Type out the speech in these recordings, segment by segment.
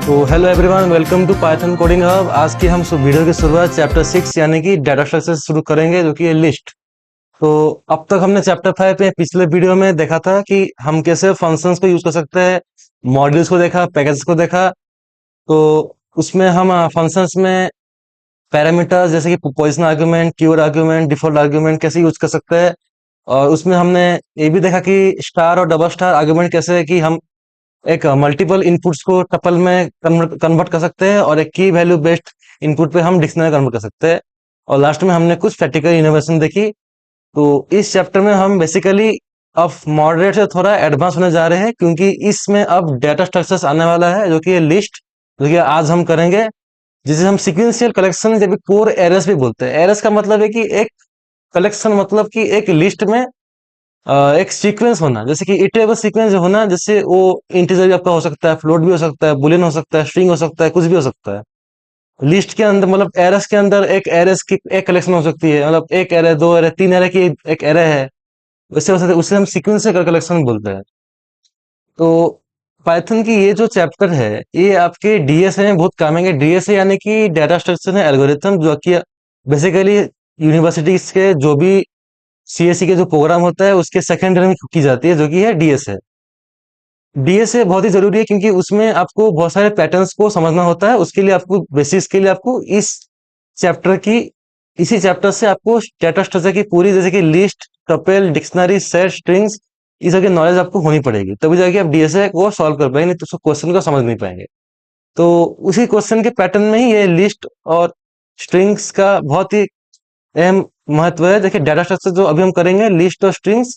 तो hello everyone, welcome to Python coding hub. आज की हम वीडियो की शुरुआत चैप्टर 6 यानी कि डाटा स्ट्रक्चर से शुरू करेंगे, जो कि है लिस्ट। तो अब तक हमने चैप्टर 5 में पिछले वीडियो में देखा था कि हम कैसे फंक्शंस को यूज कर सकते हैं, मॉड्यूल्स को देखा, पैकेजेस को देखा। तो उसमें हम फंक्शंस में पैरामीटर्स जैसे कि position argument, keyword argument, default argument कैसे यूज कर सकते हैं। और उसमें हमने ये भी देखा कि स्टार और डबल स्टार आर्ग्यूमेंट कैसे है कि हम एक मल्टीपल इनपुट्स को टपल में कन्वर्ट कर सकते हैं और एक की वैल्यू बेस्ड इनपुट पे हम डिक्शनरी कन्वर्ट कर सकते हैं। और लास्ट में हमने कुछ प्रैक्टिकल इनोवेशन देखी। तो इस चैप्टर में हम बेसिकली अब मॉडरेट से थोड़ा एडवांस होने जा रहे हैं, क्योंकि इसमें अब डेटा स्ट्रक्चर्स आने वाला है, जो कि ये लिस्ट, जो कि आज हम करेंगे, जिसे हम सीक्वेंशियल कलेक्शन या कोर एरेस भी बोलते हैं। एरेस का मतलब है कि एक कलेक्शन, मतलब कि एक लिस्ट में एक सीक्वेंस होना, जैसे कि इटरेबल सीक्वेंस होना, जैसे वो इंटीजर भी आपका हो सकता है, फ्लोट भी हो सकता है, बुलियन हो सकता है, स्ट्रिंग हो सकता है, कुछ भी हो सकता है। लिस्ट के अंदर मतलब एरेस के अंदर एक एरेस की एक कलेक्शन हो सकती है, मतलब एक एरे, दो एरे, तीन एरे की एक एरे है, वैसे हो सकता है। उसे हम सीक्वेंस कलेक्शन बोलते हैं। तो पाइथन की ये जो चैप्टर है, ये आपके डीएसए में बहुत काम आएंगे। डीएसए यानी कि डाटा स्ट्रक्चर है एल्गोरिथम, जो कि बेसिकली यूनिवर्सिटीज के जो भी सीएससी के जो प्रोग्राम होता है उसके सेकेंडरी में की जाती है, जो कि है डीएसए। डीएसए बहुत ही जरूरी है, क्योंकि उसमें आपको बहुत सारे पैटर्न्स को समझना होता है। उसके लिए आपको बेसिक्स के लिए आपको चैप्टर की इसी चैप्टर से आपको डाटा स्ट्रक्चर की पूरी, जैसे कि list, tuple, dictionary, set, strings, इस सब की नॉलेज आपको होनी पड़ेगी, तभी जाके आप डीएसए को सॉल्व कर पाएंगे, नहीं तो उसको क्वेश्चन को समझ नहीं पाएंगे। तो उसी क्वेश्चन के पैटर्न में ही ये लिस्ट और स्ट्रिंग्स का बहुत ही अहम महत्व है। देखिए, डाटा स्ट्रक्चर जो अभी हम करेंगे, लिस्ट और स्ट्रिंग्स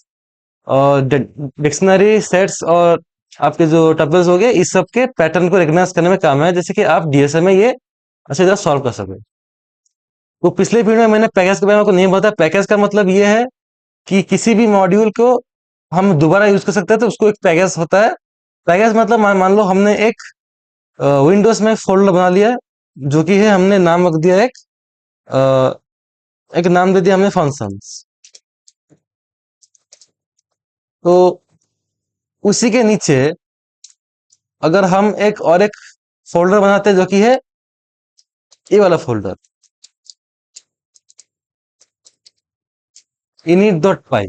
और डिक्शनरी, सेट्स और आपके जो टपल्स हो गए, इस सब के पैटर्न को रिकग्नाइज करने में काम है, जैसे कि आप डीएसए में ये अच्छी तरह सॉल्व कर सके। तो पिछले वीडियो में मैंने पैकेज के बारे में आपको नहीं बताया। पैकेज का मतलब ये है कि किसी भी मॉड्यूल को हम दोबारा यूज कर सकते हैं, तो उसको एक पैकेज होता है। पैकेज मतलब मान लो हमने एक विंडोज में फोल्डर बना लिया, जो कि है, हमने नाम रख दिया एक नाम दे दिया हमने फंक्शंस। तो उसी के नीचे अगर हम एक फोल्डर बनाते हैं, जो कि है ये वाला फोल्डर, init.py,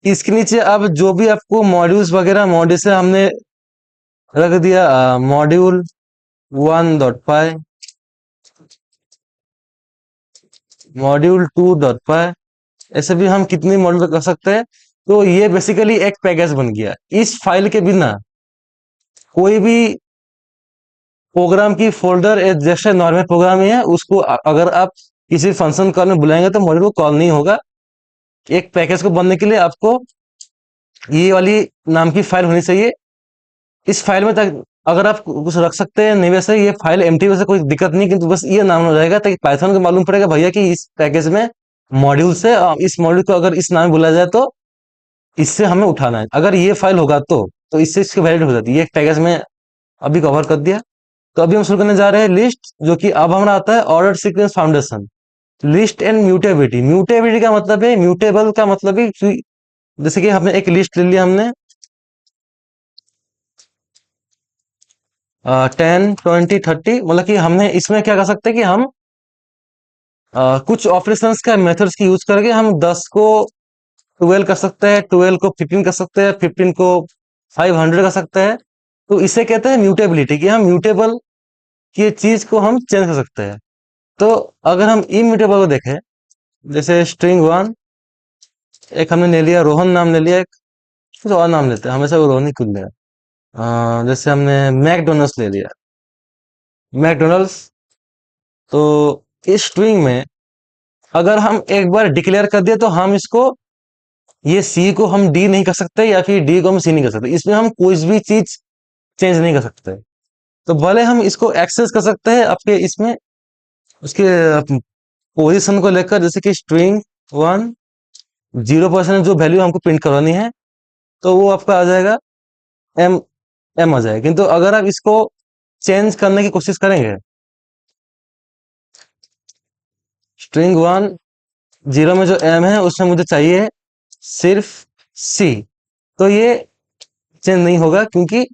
इसके नीचे अब जो भी आपको मॉड्यूल्स वगैरह, मॉड्यूल से हमने रख दिया मॉड्यूल 1.py, मॉड्यूल 2.py, ऐसे भी हम कितनी मॉड्यूल कर सकते हैं। तो ये बेसिकली एक पैकेज बन गया। इस फाइल के बिना कोई भी प्रोग्राम की फोल्डर जैसे नॉर्मल प्रोग्राम ही है, उसको अगर आप किसी फंक्शन कॉल में बुलाएंगे तो मॉड्यूल को कॉल नहीं होगा। एक पैकेज को बनने के लिए आपको ये वाली नाम की फाइल होनी चाहिए। इस फाइल में तक अगर आप कुछ रख सकते हैं, नहीं वैसे ये फाइल एम्प्टी, वैसे कोई दिक्कत नहीं, किंतु बस ये नाम हो जाएगा, ताकि पाइथन को मालूम पड़ेगा भैया कि इस पैकेज में मॉड्यूल्स है, इस मॉड्यूल को अगर इस नाम में बुलाया जाए तो इससे हमें उठाना है। अगर ये फाइल होगा तो इससे इसकी वैलिड हो जाती है। ये एक पैकेज में अभी कवर कर दिया। तो अभी हम शुरू करने जा रहे हैं लिस्ट, जो कि अब हमारा आता है order sequence foundation. List and mutability. Mutability का मतलब है, म्यूटेबल का मतलब है कि जैसे कि हमने एक लिस्ट ले लिया, हमने 10, 20, 30, मतलब कि हमने इसमें क्या कर सकते हैं कि हम कुछ ऑपरेशंस का मेथड्स की यूज करके हम 10 को 12 कर सकते हैं, 12 को 15 कर सकते हैं, 15 को 500 कर सकते हैं। तो इसे कहते हैं म्यूटेबिलिटी, कि हम म्यूटेबल की चीज को हम चेंज कर सकते हैं। तो अगर हम इम्यूटेबल को देखें, जैसे स्ट्रिंग 1, एक हमने ले लिया रोहन नाम ले लिया, एक कुछ और नाम लेते हैं, हमेशा वो रोहन ही खुल लिया। जैसे हमने मैकडोनल्ड्स ले लिया, मैकडोनल्ड्स। तो इस स्ट्रिंग में अगर हम एक बार डिक्लेयर कर दिए, तो हम इसको, ये सी को हम डी नहीं कर सकते, या फिर डी को हम सी नहीं कर सकते। इसमें हम कोई भी चीज चेंज नहीं कर सकते। तो भले हम इसको एक्सेस कर सकते हैं आपके इसमें, उसके पोजीशन को लेकर, जैसे कि स्ट्रिंग 1 0% जो वैल्यू हमको प्रिंट करवानी है, तो वो आपका आ जाएगा एम एम आ जाएगा। किंतु अगर आप इसको चेंज करने की कोशिश करेंगे, स्ट्रिंग 1 0 में जो एम है उसमें मुझे चाहिए सिर्फ सी, तो ये चेंज नहीं होगा, क्योंकि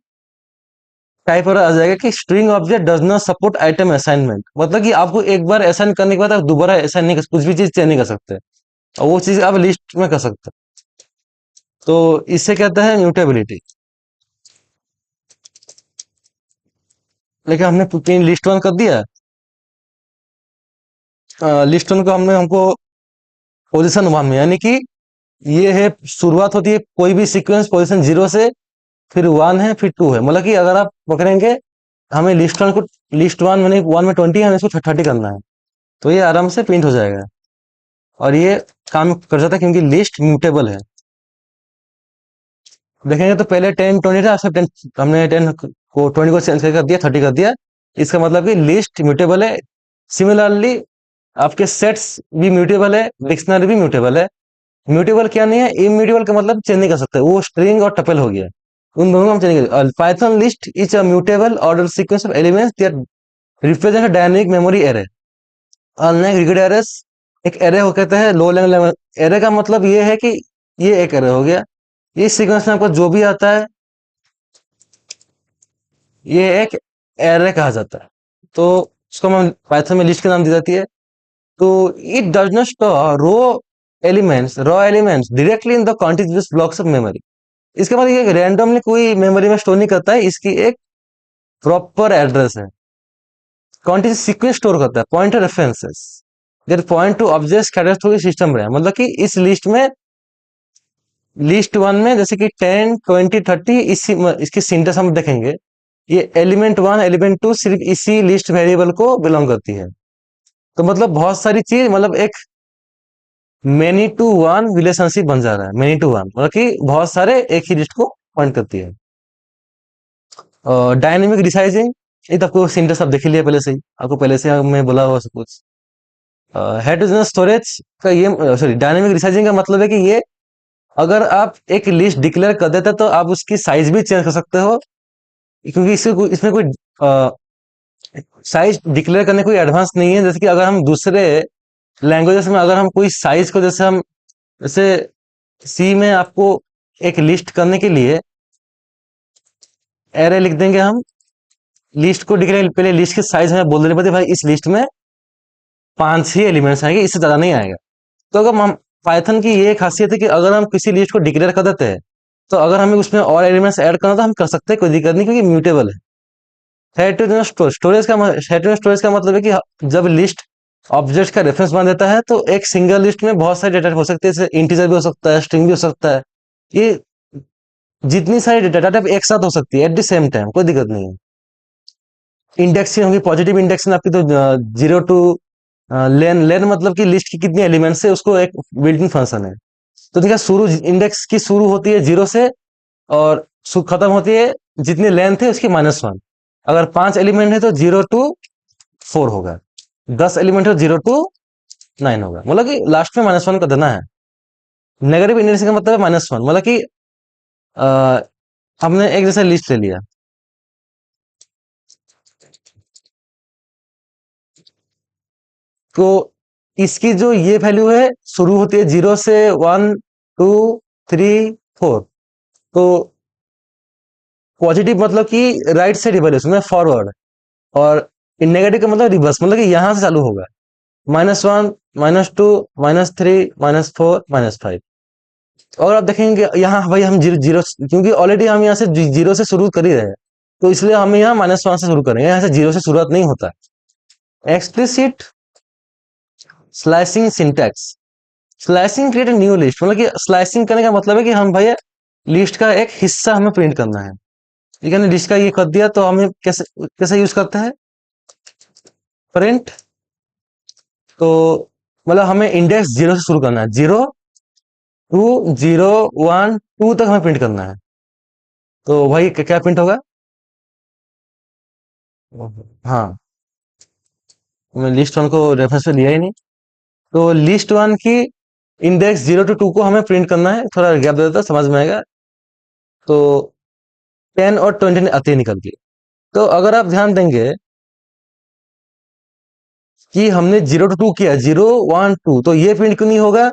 टाइप और आ जाएगा कि string object does not support item assignment, मतलब कि आपको एक बार असाइन करने के बाद आप दोबारा असाइन नहीं कर, कुछ भी चीज चेंज नहीं कर सकते, और वो चीज आप लिस्ट में कर सकते हैं। तो इससे कहते हैं म्यूटेबिलिटी। लेकिन हमने लिस्ट वन कर दिया। लिस्ट वन को हमको पोजीशन वन में, यानी कि ये है, शुरुआत होती है कोई भी सीक्वेंस पोजीशन जीरो से, फिर वन है, फिर टू है, मतलब कि अगर आप पकड़ेंगे, हमें लिस्ट वन को, लिस्ट वन में वन में 20, हमें इसको 30 करना है, तो ये आराम से प्रिंट हो जाएगा। और ये काम कर जाता है क्योंकि लिस्ट म्यूटेबल है। देखेंगे तो पहले 10 20 था, सब 10, हमने 10 को 20 को चेंज कर दिया, 30 कर दिया। इसका मतलब कि लिस्ट म्यूटेबल है। सिमिलरली आपके सेट्स भी म्यूटेबल है, डिक्शनरी भी म्यूटेबल है। म्यूटेबल क्या नहीं है, इम्यूटेबल का मतलब चेंज नहीं कर सकते, वो स्ट्रिंग और टपल हो गया, उन दोनों को हम चेंज नहीं कर। Python list is a mutable order sequence of elements that represent a dynamic memory array. Unlike rigid arrays, एक एरे हो कहते हैं लो लेवल एरे का मतलब ये है कि ये एक एरे हो गया, इस सीक्वेंस में आपको जो भी आता है ये एक एरे कहा जाता है। तो उसको हम पाइथन में लिस्ट का नाम दी जाती है। तो it does not store raw elements directly in the contiguous blocks of memory. इसके बाद ये रैंडमली कोई मेमोरी में स्टोर नहीं करता है, इसकी एक प्रॉपर एड्रेस है। कॉन्टिग्युअस सीक्वेंस स्टोर करता है, pointer references that point to objects scatters through system रहे, मतलब कि इस लिस्ट में, लिस्ट वन में जैसे कि 10 20 30, इसी इसकी सिंटेक्स हम देखेंगे, ये एलिमेंट वन एलिमेंट टू सिर्फ इसी लिस्ट वेरिएबल को बिलोंग करती है। तो मतलब बहुत सारी चीज, मतलब एक मेनी टू वन रिलेशनशिप बन जा रहा है, मेनी टू वन मतलब कि बहुत सारे एक ही लिस्ट को पॉइंट करती है। डायनेमिक रिसाइजिंग, ये तो आपको सिंटेक्स आप देख लिया पहले से ही, आपको पहले से मैं बोला हुआ सब कुछ। हेटेरोजेनस स्टोरेज का ये, सॉरी, डायनेमिक रिसाइजिंग का मतलब है कि ये, अगर आप एक लिस्ट डिक्लेयर कर देते हैं तो आप उसकी साइज भी चेंज कर सकते हो, क्योंकि इसमें कोई साइज डिक्लेयर करने कोई एडवांस नहीं है। जैसे कि अगर हम दूसरे लैंग्वेजेस में, अगर हम कोई साइज को, जैसे सी में आपको एक लिस्ट करने के लिए एरे लिख देंगे हम, लिस्ट को डिक्लेयर, पहले लिस्ट के साइज हमें बोल देने पड़ते भाई इस लिस्ट में 5 ही एलिमेंट्स आएंगे, इससे ज्यादा नहीं आएगा। तो अगर हम, पाइथन की ये खासियत है कि अगर हम किसी लिस्ट को डिक्लेयर कर देते हैं, तो अगर हमें उसमें और एलिमेंट्स ऐड करना तो हम कर सकते हैं, कोई दिक्कत नहीं, क्योंकि म्यूटेबल है। हेटेरोजेनस स्टोरेज का मतलब है कि जब लिस्ट ऑब्जेक्ट का रेफरेंस बना देता है, तो एक सिंगल लिस्ट में बहुत सारे डेटा हो सकते हैं, जैसे इंटीजर भी हो सकता है, स्ट्रिंग भी हो सकता है, ये जितनी सारी डेटा टाइप एक साथ हो सकती है एट द सेम टाइम, कोई दिक्कत नहीं है। इंडेक्सिंग होगी, पॉजिटिव इंडेक्सिंग आपकी, तो 0 to लेन, लेन मतलब कि लिस्ट की कितनी एलिमेंट्स है, उसको एक बिल्ट इन फंक्शन है। तो देखिए, शुरू इंडेक्स की शुरू होती है 0 से, और खत्म होती है जितनी लेंथ है उसकी -1। अगर 5 एलिमेंट है तो 0 to 4 होगा, 10 एलिमेंट है तो 0 to 9 होगा, मतलब कि लास्ट में -1 का देना है। नेगेटिव इंडेक्सिंग का मतलब है -1, मतलब कि अ, हमने एक जैसा लिस्ट ले लिया, तो इसकी जो ये वैल्यू है, शुरू होती है 0 से, 1 2 3 4। तो पॉजिटिव मतलब कि राइट साइड इवैल्यूएशन में फॉरवर्ड, और नेगेटिव का मतलब रिवर्स, मतलब कि यहां से चालू होगा, -1 -2 -3 -4 -5। और आप देखेंगे यहाँ भाई हम जीरो जीरो, क्योंकि ऑलरेडी हम यहाँ से जीरो से शुरू कर ही रहे हैं, तो इसलिए हम यहाँ -1 से शुरू करेंगे, यहाँ से जीरो से शुरुआत नहीं होता। Explicit slicing syntax, slicing create new list, मतलब कि स्लाइसिंग करने का मतलब है कि हम भैया लिस्ट का एक हिस्सा हमें प्रिंट करना है, ठीक है ना। लिस्ट का ये कर दिया तो हमें कैसे कैसे यूज करते हैं, प्रिंट। तो मतलब हमें इंडेक्स 0 से शुरू करना है, 0 2 0 1 2 तक हमें प्रिंट करना है। तो भाई क्या प्रिंट होगा, हाँ, मैं लिस्ट वन को रेफरेंस पे लिया ही नहीं। तो लिस्ट वन की इंडेक्स 0 to 2 को हमें प्रिंट करना है, थोड़ा गैप दे देता समझ में आएगा। तो 10 और 20 आते ही निकल के, तो अगर आप ध्यान देंगे कि हमने 0 to 2 किया, 0 1 2, तो ये प्रिंट क्यों नहीं होगा,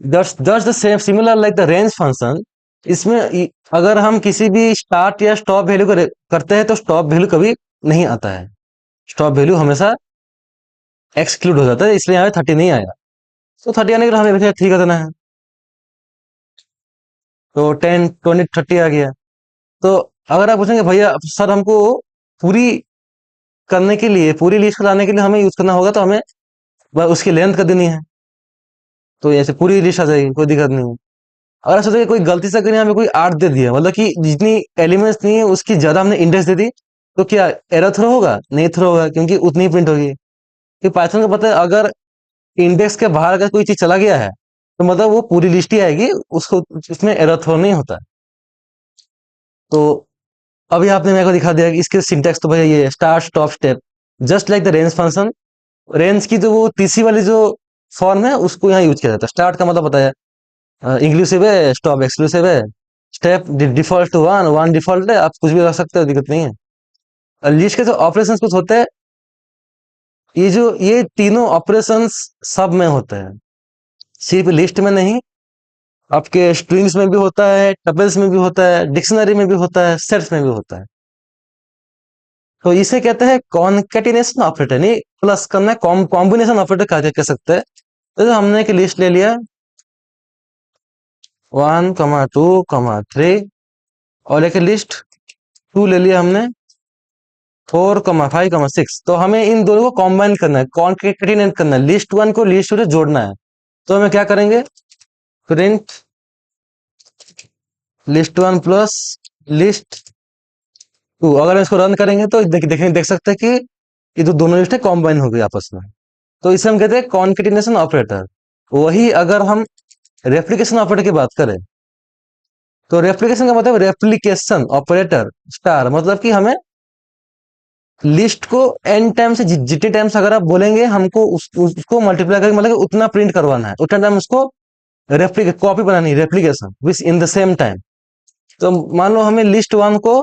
दस दस the same similar like the range function, इसमें अगर हम किसी भी स्टार्ट या स्टॉप वैल्यू करते हैं तो स्टॉप वैल्यू कभी नहीं आता है, स्टॉप वैल्यू हमेशा एक्सक्लूड हो जाता है, इसलिए यहाँ पे 30 नहीं आया। तो 30 आने के लिए हमें 3 का देना है, तो 10 20 30 आ गया। तो अगर आप पूछेंगे भैया सर हमको पूरी करने के लिए, पूरी लिस्ट लाने के लिए हमें यूज करना होगा, तो हमें उसकी लेंथ कर देनी है, तो ऐसे पूरी लिस्ट आ जाएगी, कोई दिक्कत नहीं है। अगर आप सोचेंगे कोई गलती से अगर यहाँ पे कोई 8 दे दिया, मतलब कि जितनी एलिमेंट्स नहीं है उसकी ज्यादा हमने इंडेक्स दे दी, तो क्या एरर थ्रो होगा? नहीं थ्रो होगा, क्योंकि उतनी ही प्रिंट होगी। कि पाइथन को पता है अगर इंडेक्स के बाहर अगर कोई चीज चला गया है तो मतलब वो पूरी लिस्ट ही आएगी, उसको उसमें एरर थ्रो नहीं होता। तो अभी आपने मेरे को दिखा दिया कि इसके सिंटैक्स तो भैया ये start stop step, just like the range function. Range की जो वो तीसरी वाली जो फॉर्म है उसको यहाँ यूज किया जाता है। स्टार्ट का मतलब पता है इंक्लूसिव है, स्टॉप एक्सक्लूसिव है, step default to one, one default है, आप कुछ भी रख सकते हो, दिक्कत नहीं है। लिस्ट के जो ऑपरेशंस कुछ होते हैं, ये तीनों ऑपरेशंस सब में होते हैं, सिर्फ लिस्ट में नहीं, आपके स्ट्रिंग्स में भी होता है, टपल्स में भी होता है, डिक्शनरी में भी होता है, सेट्स में भी होता है। तो इसे कहते हैं कॉन्केटिनेशन ऑपरेटर, नहीं प्लस करना है, कॉम्बिनेशन ऑपरेटर कह सकते हैं। तो हमने एक लिस्ट ले लिया 1 2 3, और एक लिस्ट 2 ले लिया हमने 4 5 6। तो हमें इन दोनों को कॉम्बाइन करना है, कॉन्केटिनेट करना है, लिस्ट 1 को लिस्ट 2 से जोड़ना है। तो हमें क्या करेंगे, प्रिंट लिस्ट 1 प्लस लिस्ट 2। अगर हम इसको रन करेंगे तो देख सकते हैं कि ये जो दोनों लिस्ट है कॉम्बाइन हो गई आपस में। तो इसे हम कहते हैं कॉन्केटिनेशन ऑपरेटर। वही अगर हम रेप्लिकेशन ऑपरेटर की बात करें, तो रेप्लिकेशन का मतलब रेप्लिकेशन ऑपरेटर स्टार, मतलब कि हमें लिस्ट को एन टाइम से जितने टाइम्स अगर आप बोलेंगे हमको उसको मल्टीप्लाई करके मतलब उतना प्रिंट करवाना है, उतना टाइम उसको रेप्लिकेट कॉपी बनानी है, replication which in the same time. तो मान लो हमें लिस्ट 1 को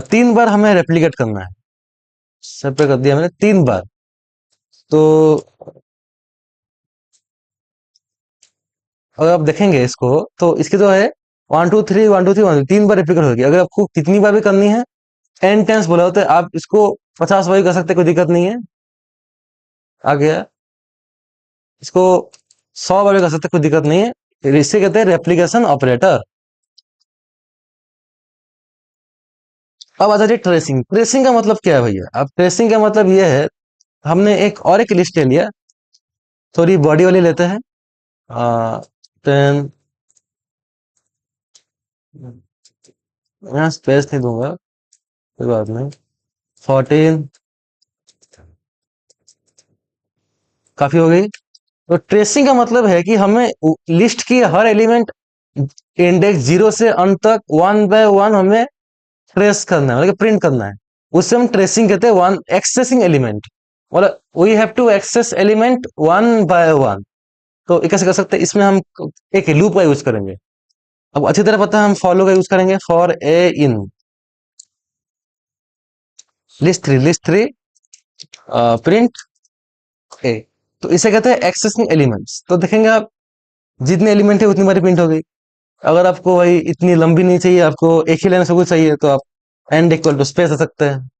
3 बार हमें रेप्लिकेट करना है, सब पे कर दिया मैंने 3 बार। तो अगर आप देखेंगे इसको तो इसके जो है 1 2 3 1 2 3 1 3 बार रेप्लिकेट होगी। अगर आपको कितनी बार भी करनी है, एन टाइम्स बोला होता है, आप इसको 50 बार भी कर सकते, कोई दिक्कत नहीं है। आ गया, इसको 100 बार भी कर सकते, कोई दिक्कत नहीं है। इसे कहते हैं रेप्लिकेशन ऑपरेटर। अब आ जाइए ट्रेसिंग। ट्रेसिंग का मतलब क्या है भैया? अब ट्रेसिंग का मतलब ये है, हमने एक लिस्ट ले लिया, थोड़ी बॉडी वाली लेते हैं, 10, यहाँ स्पेस नहीं दूंगा, कोई बात नहीं, 14, काफी हो गई। तो ट्रेसिंग का मतलब है कि हमें लिस्ट की हर एलिमेंट इंडेक्स 0 से अंत तक 1 बाय 1 हमें ट्रेस करना है, मतलब प्रिंट करना है। उससे हम ट्रेसिंग कहते हैं, वन एक्सेसिंग एलिमेंट, मतलब we have to access element 1 by 1। तो ये कैसे कर सकते हैं, इसमें हम एक लूप का यूज करेंगे। अब अच्छी तरह पता है, हम फॉलो का यूज करेंगे, for a in list 3 print a. तो इसे कहते हैं एक्सेसिंग एलिमेंट्स। तो देखेंगे आप जितने एलिमेंट है उतनी बारी प्रिंट हो गई। अगर आपको भाई इतनी लंबी नहीं चाहिए, आपको एक ही लाइन सब कुछ चाहिए, तो आप एंड इक्वल टू स्पेस आ सकते हैं,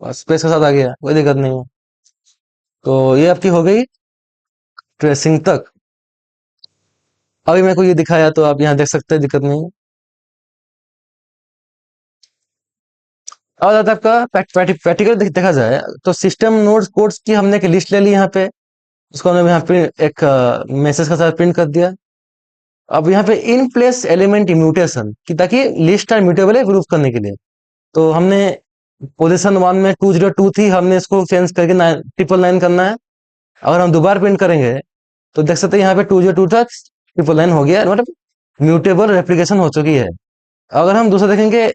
और स्पेस के साथ आ गया, कोई दिक्कत नहीं है। तो ये आपकी हो गई ट्रेसिंग तक। अभी मेरे को ये दिखाया तो आप यहाँ देख सकते हैं, दिक्कत नहीं है। और अगर आपका प्रैक्टिकल देखा जाए तो सिस्टम नोड्स कोड्स की हमने एक लिस्ट ले ली यहाँ पे, उसको हमने यहाँ पे एक मैसेज के साथ प्रिंट कर दिया। अब यहाँ पे इन प्लेस एलिमेंट इम्यूटेशन की, ताकि लिस्ट आर म्यूटेबल है प्रूफ करने के लिए। तो हमने पोजीशन 1 में 202 थी, हमने इसको चेंज करके 999 करना है। अगर हम दोबारा प्रिंट करेंगे तो देख सकते हैं यहाँ पे 202 था, 999 हो गया, मतलब म्यूटेबल रेप्लिकेशन हो चुकी है। अगर हम दूसरा देखेंगे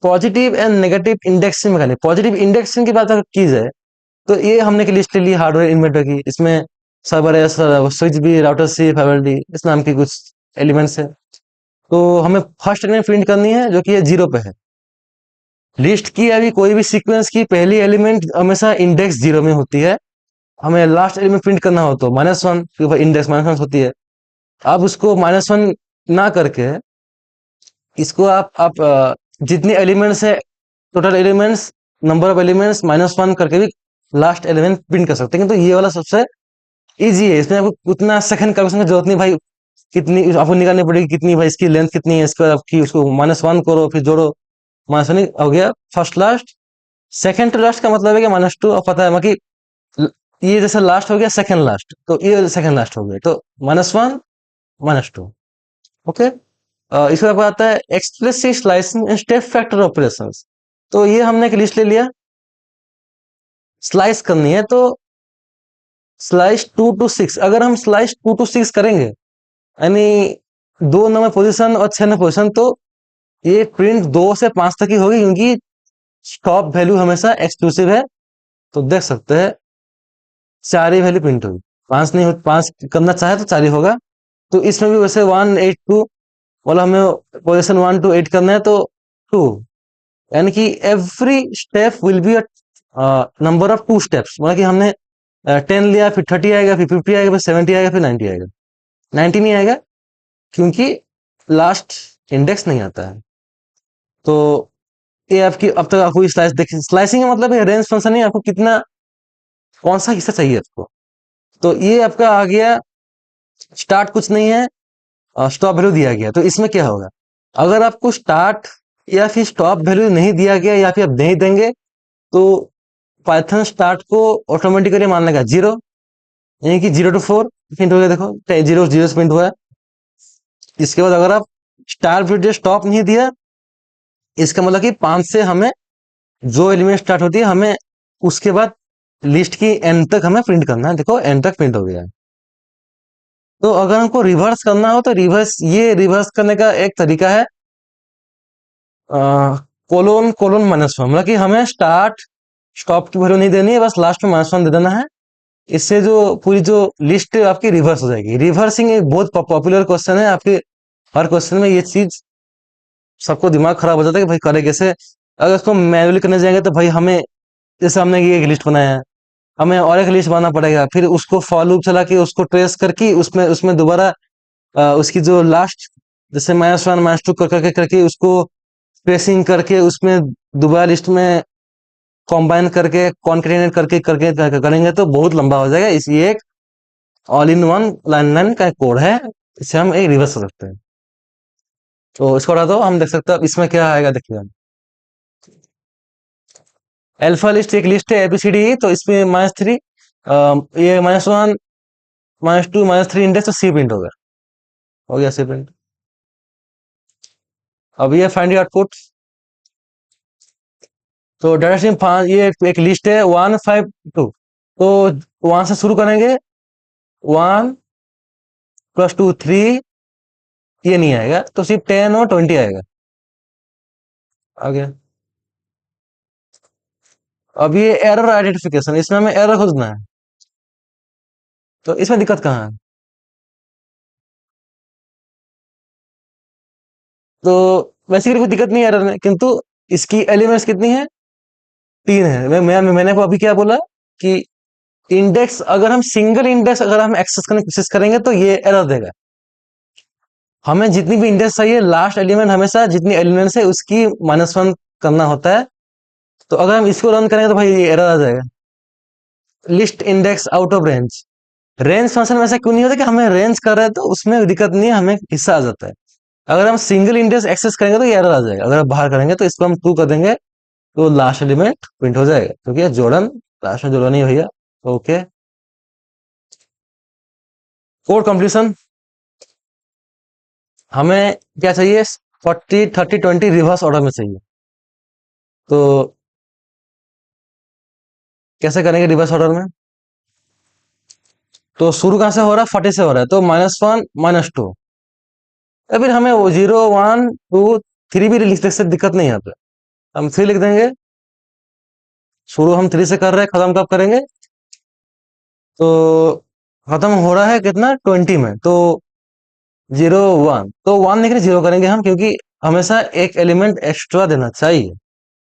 पॉजिटिव एंड नेगेटिव इंडेक्सिंग में, पॉजिटिव इंडेक्सिंग की बात अगर की जाए तो ये हमने की लिस्ट ले ली हार्डवेयर इन्वर्टर की। इसमें server S, switch B, router C, fibre D, इस नाम की कुछ एलिमेंट्स है। तो हमें फर्स्ट एलिमेंट प्रिंट करनी है जो कि ये 0 पे है। लिस्ट की अभी कोई भी सीक्वेंस की पहली एलिमेंट हमेशा इंडेक्स 0 में होती है, हमें लास्ट एलिमेंट प्रिंट करना हो तो -1, क्योंकि इंडेक्स -1 होती है। आप उसको -1 ना करके इसको जितनी एलिमेंट्स है, total elements, number of elements -1 करके भी लास्ट एलिमेंट प्रिंट कर सकते हैं। तो ये वाला सबसे इजी है, इसमें आपको उतना सेकंड कैलकुलेशन की जरूरत नहीं भाई। कितनी आपको निकालनी पड़ेगी, कितनी भाई इसकी लेंथ कितनी है, इसके बाद आपकी उसको -1 करो, फिर जोड़ो, -1 हो गया first last. Second to last का मतलब है कि -2, अब पता है कि ये जैसे लास्ट हो गया सेकंड लास्ट, तो ये सेकंड लास्ट हो गया, तो -1 -2। ओके। इसके बाद आता है explicit slicing and step factor operations. तो ये हमने एक लिस्ट ले लिया, स्लाइस करनी है तो स्लाइस 2 to 6, अगर हम स्लाइस 2 to 6 करेंगे, यानी 2 नंबर पोजीशन और 6 नंबर पोजीशन, तो ये प्रिंट 2 से 5 तक ही होगी, क्योंकि स्टॉप वैल्यू हमेशा एक्सक्लूसिव है। तो देख सकते हैं 4 ही वैल्यू प्रिंट होगी, 5 नहीं हो, 5 करना चाहे तो 4 ही होगा। तो इसमें भी वैसे 182 वाला हमें पोजीशन 1 to 8 करना है, तो 2, यानी कि every step will be number of 2 steps, मतलब कि हमने 10 लिया, फिर 30 आएगा, फिर 50 आएगा, फिर 70 आएगा, फिर 90 आएगा। 90 नहीं आएगा क्योंकि लास्ट इंडेक्स नहीं आता है। तो ये आपकी अब तक आपको स्लाइस देखिए, स्लाइसिंग का मतलब है रेंज फंक्शन है, आपको कितना, कौन सा हिस्सा चाहिए आपको। तो ये आपका आ गया, स्टार्ट कुछ नहीं है, स्टॉप वैल्यू दिया गया। तो इसमें क्या होगा, अगर आपको स्टार्ट या फिर स्टॉप वैल्यू नहीं दिया गया, या फिर आप नहीं देंगे, तो पाइथन स्टार्ट को ऑटोमेटिकली मान लेगा 0, यानी कि 0 to 4 प्रिंट हो गया। देखो 0 0 से प्रिंट हुआ है। इसके बाद अगर आप स्टार वैल्यू स्टॉप नहीं दिया, इसका मतलब कि 5 से हमें जो एलिमेंट स्टार्ट होती है, हमें उसके बाद लिस्ट की एंड तक हमें प्रिंट करना है। देखो एंड तक प्रिंट हो गया है। तो अगर हमको रिवर्स करना हो, तो रिवर्स करने का एक तरीका है कोलोन कोलोन -1, मतलब कि हमें स्टार्ट स्टॉप की वैल्यू नहीं देनी है, बस लास्ट में -1 दे देना है। इससे जो पूरी जो लिस्ट आपकी रिवर्स हो जाएगी। रिवर्सिंग एक बहुत पॉपुलर क्वेश्चन है, आपके हर क्वेश्चन में ये चीज सबको दिमाग खराब हो जाता है कि भाई करे कैसे। अगर इसको मैनुअली करने जाएंगे तो भाई हमें, जैसे हमने ये एक लिस्ट बनाया है, हमें और एक लिस्ट बनाना पड़ेगा, फिर उसको फॉर लूप चला के उसको ट्रेस करके उसमें उसमें दोबारा उसकी जो लास्ट, जैसे -1 -2 करके उसको ट्रेसिंग करके उसमें दोबारा लिस्ट में कॉम्बाइन करके कॉन्केटेनेट करके करेंगे तो बहुत लंबा हो जाएगा। इसलिए एक all in one line line का कोड है, इसे हम एक रिवर्स कर सकते हैं। तो इसको हटा दो, हम देख सकते हैं इसमें क्या आएगा। देखिए हम अल्फा लिस्ट एक लिस्ट है एबीसीडी, तो इसमें -3, ये -1 -2 -3 इंडेक्स, तो सी प्रिंट होगा, हो गया सी प्रिंट। अब ये फाइंड आउटपुट, तो डाटा स्ट्रीम 5, ये एक लिस्ट है 152, तो वहां से शुरू करेंगे, 1 + 2 3, ये नहीं आएगा, तो सिर्फ 10 और 20 आएगा। आगे अब ये एरर आइडेंटिफिकेशन, इसमें हमें एरर खोजना है, तो इसमें दिक्कत कहाँ है। तो बेसिकली कोई दिक्कत नहीं है एरर में, किंतु इसकी एलिमेंट्स कितनी है, 3 है। मैंने को अभी क्या बोला कि इंडेक्स, अगर हम सिंगल इंडेक्स अगर हम एक्सेस करने की कोशिश करेंगे तो ये एरर देगा। हमें जितनी भी इंडेक्स चाहिए, लास्ट एलिमेंट हमेशा जितनी एलिमेंट्स है उसकी -1 करना होता है। तो अगर हम इसको रन करेंगे तो भाई ये एरर आ जाएगा, list index out of range. Range function में ऐसा क्यों नहीं होता कि हमें रेंज कर रहे हैं तो उसमें दिक्कत नहीं है, हमें हिस्सा आ जाता है। अगर हम सिंगल इंडेक्स एक्सेस करेंगे तो ये एरर आ जाएगा। अगर आप बाहर करेंगे तो इसको हम 2 कर देंगे, तो लास्ट एलिमेंट प्रिंट हो जाएगा, क्योंकि जोड़न लास्ट में जोड़ा नहीं भैया। ओके, कोड कंप्लीशन, हमें क्या चाहिए, 40 30 20 रिवर्स ऑर्डर में चाहिए। तो कैसे करेंगे रिवर्स ऑर्डर में, तो शुरू कहां से हो रहा है, 40 से हो रहा है, तो -1 -2, या फिर हमें वो 0 1 2 3 भी लिख सकते, दिक्कत नहीं है यहाँ पे। हम 3 लिख देंगे, शुरू हम 3 से कर रहे हैं, खत्म कब करेंगे, तो खत्म हो रहा है कितना, 20 में, तो 0 1, तो 1 लिख रहे 0 करेंगे हम, क्योंकि हमेशा एक एलिमेंट एक्स्ट्रा देना चाहिए,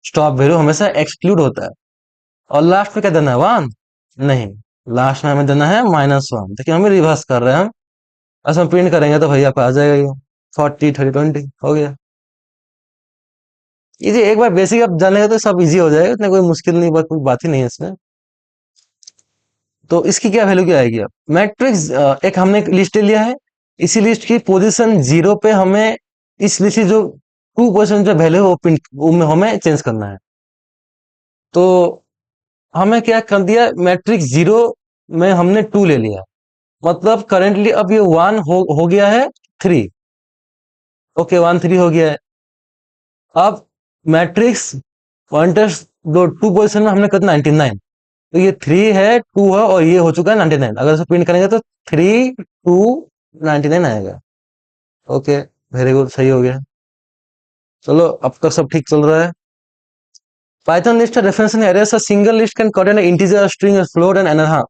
स्टॉप वैल्यू हमेशा एक्सक्लूड होता है। और लास्ट में क्या देना है, 1 नहीं, लास्ट में हमें देना है -1। देखिए हमें रिवर्स कर रहे हैं हम। ऐसे हम प्रिंट करेंगे तो भैया आपको आ जाएगा ये 40 30 20 हो गया। ये एक बार बेसिक आप जान लेंगे तो सब इजी हो जाएगा, इतना कोई मुश्किल नहीं, बात कोई बात ही नहीं है इसमें। तो इसकी क्या वैल्यू क्या आएगी अब मैट्रिक्स, एक हमने लिस्ट ले लिया है, इसी लिस्ट की पोजीशन 0 पे हमें इस लिस्ट की जो 2% जो वैल्यू है वो प्रिंट वो में हमें चेंज करना है। तो हमें क्या कर दिया, मैट्रिक्स 0 में हमने 2 ले लिया, मतलब करेंटली अब ये 1 हो गया है 3। ओके 1 3 हो गया है। अब मैट्रिक्स पॉइंटर्स दो 2 पोजिशन में हमने कितना 99, तो ये 3 है 2 है और ये हो चुका है 99। अगर इसको प्रिंट करेंगे तो 3 2 99 आएगा। ओके वेरी गुड, सही हो गया। चलो अब तक सब ठीक चल रहा है। Python list reference and arrays a single list can contain integer string float and हाँ,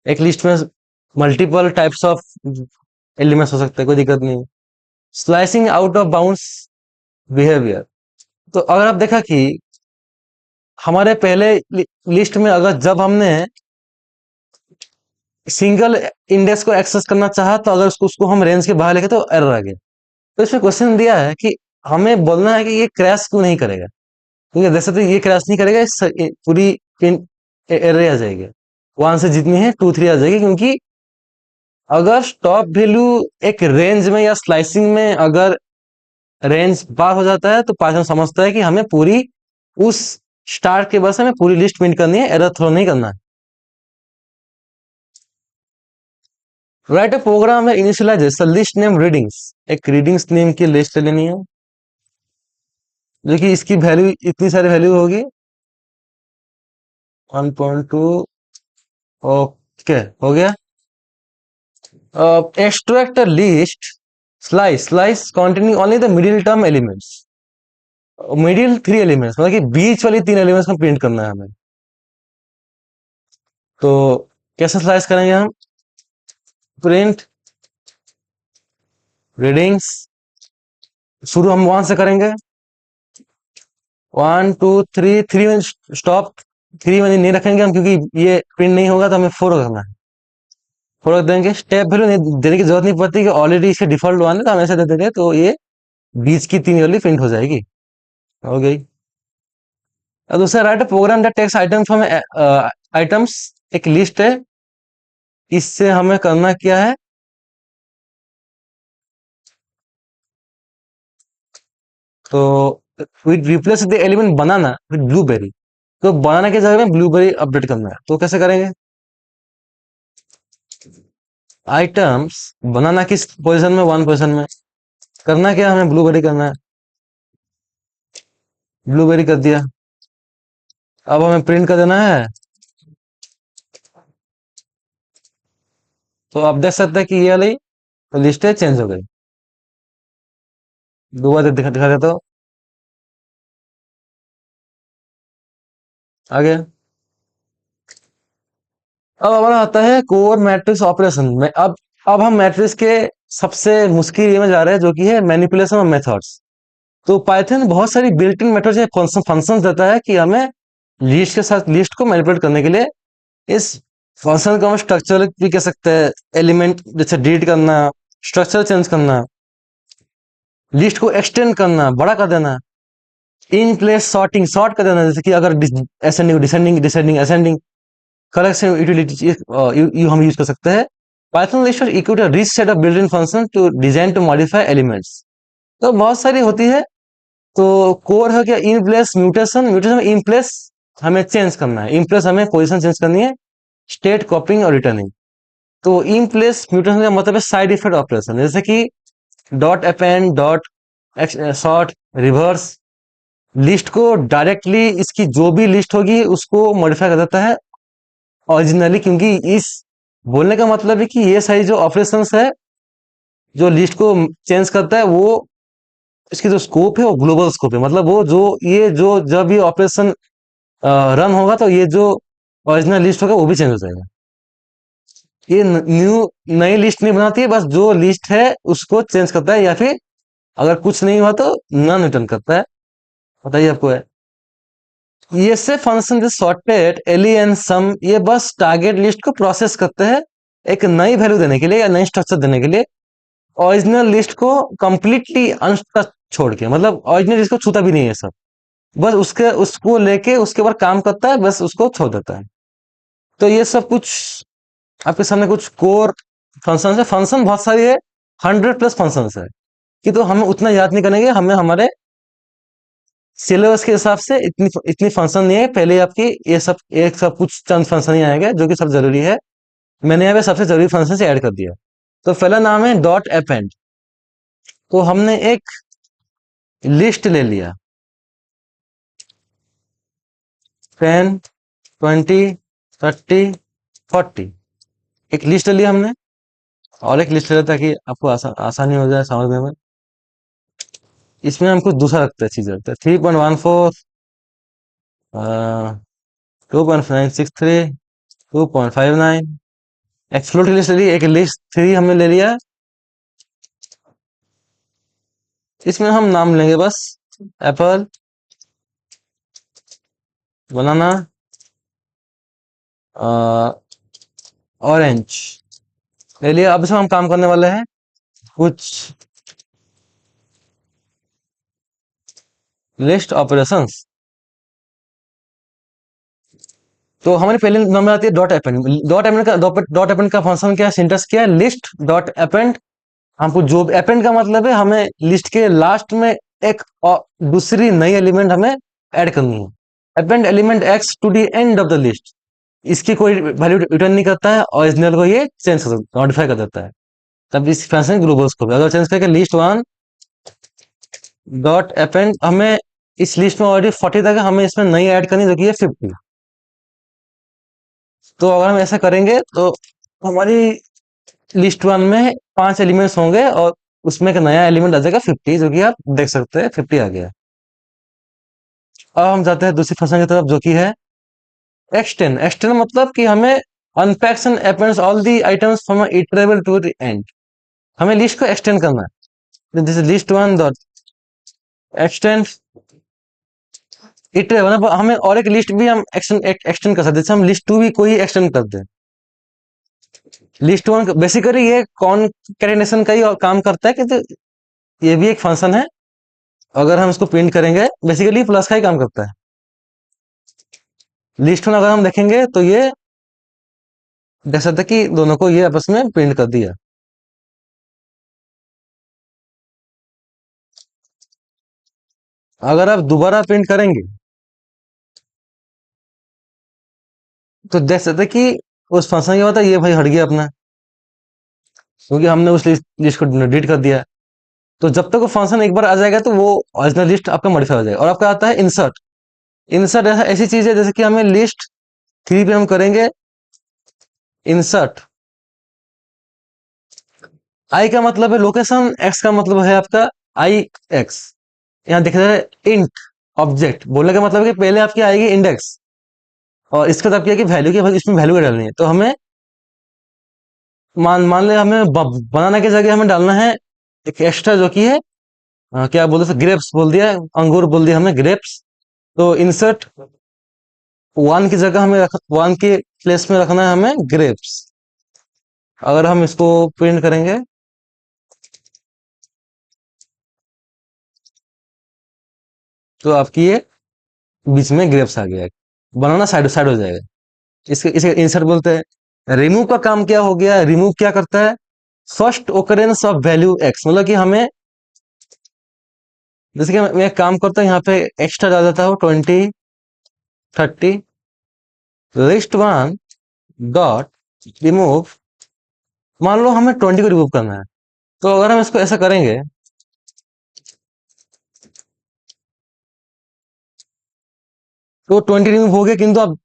एक लिस्ट में मल्टीपल टाइप्स ऑफ एलिमेंट्स हो सकते हैं, कोई दिक्कत नहीं। Slicing out of bounds behaviour, तो अगर आप देखा कि हमारे पहले लिस्ट में अगर जब हमने सिंगल इंडेक्स को एक्सेस करना चाहा तो अगर उसको हम रेंज के बाहर लेके तो एरर आ गया। तो इसमें क्वेश्चन दिया है कि हमें बोलना है कि ये क्रैश क्यों नहीं करेगा, क्योंकि देख सकते ये क्रैश नहीं करेगा, ये पूरी एरर आ जाएगी। 1 से जितनी है 2 3 आ जाएगी, क्योंकि अगर स्टॉप वैल्यू एक रेंज में या स्लाइसिंग में अगर रेंज पार हो जाता है तो पाइथन समझता है कि हमें पूरी उस स्टार्ट के बस हमें पूरी लिस्ट प्रिंट करनी है, एरर थ्रो नहीं करना है। राइट अ प्रोग्राम है इनिशियलाइज लिस्ट नेम रीडिंग्स, एक रीडिंग्स नेम की लिस्ट लेनी है जो कि इसकी वैल्यू इतनी सारी वैल्यू होगी 1.2। ओके हो गया। Extract list slice containing only the middle term elements, middle 3 elements, मतलब कि बीच वाली 3 एलिमेंट्स को प्रिंट करना है हमें। तो कैसे स्लाइस करेंगे हम, प्रिंट रीडिंग्स, शुरू हम 1 से करेंगे, 1 2 3 3 में स्टॉप, 3 में नहीं रखेंगे हम क्योंकि ये प्रिंट नहीं होगा, तो हमें 4 करना है, 4 रख देंगे। स्टेप वैल्यू नहीं देने की जरूरत नहीं पड़ती कि ऑलरेडी इसके डिफॉल्ट 1 है, तो हम ऐसे दे देंगे तो ये बीच की 3 वाली प्रिंट हो जाएगी। हो गई। अब दूसरा write program that takes item from items, एक लिस्ट है, इससे हमें करना क्या है, तो replace the element banana with blueberry, तो बनाना की जगह में ब्लूबेरी अपडेट करना है। तो कैसे करेंगे, आइटम्स बनाना किस पोजीशन में, 1 पोजीशन में, करना क्या हमें ब्लूबेरी करना है, ब्लूबेरी कर दिया। अब हमें प्रिंट कर देना है, तो आप देख सकते हैं कि ये वाली लिस्ट चेंज हो गई। दोबारा दिखा देता हूँ, आगे। अब हमारा आता है कोर मैट्रिक्स ऑपरेशन में। अब हम मैट्रिक्स के सबसे मुश्किल ये में जा रहे हैं, जो कि है मैनिपुलेशन ऑफ मेथड्स। तो पाइथन बहुत सारी बिल्ट इन मेथड्स या फंक्शंस देता है कि हमें लिस्ट के साथ लिस्ट को मैनिपुलेट करने के लिए इस फंक्शन को हम स्ट्रक्चर भी कह सकते हैं, एलिमेंट जैसे डिलीट करना, स्ट्रक्चर चेंज करना, लिस्ट को एक्सटेंड करना, बड़ा कर देना, इन प्लेस सॉर्टिंग सॉर्ट कर देना, जैसे कि अगर ascending descending descending ascending collection utility हम यूज कर सकते हैं। Python list equal to rich set of built in function to design to modify elements, तो बहुत सारी होती है। तो कोर है क्या, in place mutation, mutation in place हमें चेंज करना है, इन प्लेस हमें पोजीशन चेंज करनी है, स्टेट कॉपिंग और रिटर्निंग। तो इन प्लेस म्यूटेशन का मतलब है साइड इफेक्ट ऑपरेशन, जैसे कि dot append, dot sort, reverse, list को डायरेक्टली इसकी जो भी लिस्ट होगी उसको मॉडिफाई कर देता है ओरिजिनली, क्योंकि इस बोलने का मतलब है कि ये सारी जो ऑपरेशंस है जो लिस्ट को चेंज करता है, वो इसकी जो स्कोप है वो ग्लोबल स्कोप है, मतलब वो जो ये जो जब ये ऑपरेशन रन होगा तो ये जो ओरिजिनल लिस्ट होगा वो भी चेंज हो जाएगा। ये न्यू नई लिस्ट नहीं बनाती है, बस जो लिस्ट है उसको चेंज करता है, या फिर अगर कुछ नहीं हुआ तो नन रिटर्न करता है। बताइए आपको है। ये से फंक्शन जो सॉर्टेड एली एंड सम, ये बस टारगेट लिस्ट को प्रोसेस करते हैं एक नई वैल्यू देने के लिए या नई स्ट्रक्चर देने के लिए, ओरिजिनल लिस्ट को कंप्लीटली अनटच छोड़ के, मतलब ओरिजिनल लिस्ट को छूता भी नहीं है सब, बस उसके उसको लेके उसके ऊपर काम करता है, बस उसको छोड़ देता है। तो ये सब कुछ आपके सामने कुछ कोर फंक्शन है। फंक्शन बहुत सारी है, 100+ फंक्शन है, कि तो हमें उतना याद नहीं करेंगे, हमें हमारे सिलेबस के हिसाब से इतनी इतनी फंक्शन नहीं है। पहले आपकी ये सब एक सब कुछ चंद फंक्शन ही आएंगे जो कि सब जरूरी है, मैंने यहाँ पे सबसे जरूरी फंक्शन से ऐड कर दिया। तो पहला नाम है डॉट अपेंड। तो हमने एक लिस्ट ले लिया, 10, 20, 30, 40, एक लिस्ट ले लिया हमने। और एक लिस्ट ले लिया ताकि आपको आसानी हो जाए समझने में। इसमें हम कुछ दूसरा रखते हैं, चीज रखते हैं 3.14, 2.963, 2.59। एक्सप्लोर की लिस्ट ले ली, एक लिस्ट 3 हमने ले लिया। इसमें हम नाम लेंगे बस एप्पल, बनाना, ऑरेंज ले लिया। अब इसमें हम काम करने वाले हैं कुछ लिस्ट ऑपरेशंस। तो हमारी पहले नंबर आती है डॉट अपेंड। डॉट अपेंड का फंक्शन क्या है, सिंटेक्स क्या है, लिस्ट डॉट अपेंड। हमको जो अपेंड का मतलब है हमें लिस्ट के लास्ट में एक दूसरी नई एलिमेंट हमें ऐड करनी है। Append element X to the end of the list, इसकी कोई वैल्यू रिटर्न नहीं करता है, ओरिजिनल को ये चेंज कर मॉडिफाई कर देता है। तब इस फंक्शन ग्लोबल स्कोप अगर चेंज करके लिस्ट 1 डॉट अपेंड, हमें इस लिस्ट में ऑलरेडी 40 तक है, हमें इसमें नई ऐड करनी जो कि है 50। तो अगर हम ऐसा करेंगे तो हमारी लिस्ट 1 में 5 एलिमेंट्स होंगे और उसमें एक नया एलिमेंट आ जाएगा 50, जो कि आप देख सकते हैं 50 आ गया। अब हम जाते हैं दूसरी फंक्शन की तरफ जो कि है एक्सटेंड। एक्सटेंड मतलब कि हमें unpacks and appends all the items from iterable to the end, हमें लिस्ट को एक्सटेंड करना है। This is list 1 dot extend iterable, मतलब हमें और एक लिस्ट भी हम एक्सटेंड कर सकते हैं, जैसे हम लिस्ट 2 भी कोई एक्सटेंड कर दें। लिस्ट 1 बेसिकली ये कॉन्कैटिनेशन का ही काम करता है, कि तो ये भी एक फंक्शन है। अगर हम इसको प्रिंट करेंगे बेसिकली प्लस का ही काम करता है। लिस्ट 1 अगर हम देखेंगे तो ये देख सकते हैं कि दोनों को ये आपस में प्रिंट कर दिया। अगर आप दोबारा प्रिंट करेंगे तो देख सकते हैं कि उस फंक्शन क्या होता है, ये भाई हट गया अपना, क्योंकि हमने उस लिस्ट को डिलीट कर दिया। तो जब तक वो फंक्शन एक बार आ जाएगा तो वो ओरिजिनल लिस्ट आपका मॉडिफाई हो जाएगा। और आपका आता है इंसर्ट। इंसर्ट ऐसी चीज है जैसे कि हमें लिस्ट 3 पे हम करेंगे इंसर्ट। आई का मतलब है लोकेशन, एक्स का मतलब है आपका आई एक्स। यहाँ दिख रहा है इंट ऑब्जेक्ट, बोलने का मतलब है कि पहले आपकी आएगी इंडेक्स और इसका मतलब क्या है कि वैल्यू की इसमें वैल्यू डालनी है। तो हमें मान मान ले हमें बनाना की जगह हमें डालना है एक एक्स्ट्रा जो कि है क्या बोलते थे, ग्रेप्स बोल दिया, अंगूर बोल दिया हमने, ग्रेप्स। तो इंसर्ट 1 की जगह हमें 1 के प्लेस में रखना है हमें ग्रेप्स। अगर हम इसको प्रिंट करेंगे तो आपकी ये बीच में ग्रेप्स आ गया है, बनाना साइड साइड हो जाएगा। इसके इसे इंसर्ट बोलते हैं। रिमूव का काम क्या हो गया, रिमूव क्या करता है, first occurrence of value x, मतलब कि हमें जैसे कि मैं एक काम करता हूँ यहाँ पे एक्स्ट्रा डाल देता हूँ 20, 30, लिस्ट 1 डॉट रिमूव। मान लो हमें 20 को रिमूव करना है, तो अगर हम इसको ऐसा करेंगे तो 20 रिमूव हो गया, किंतु आप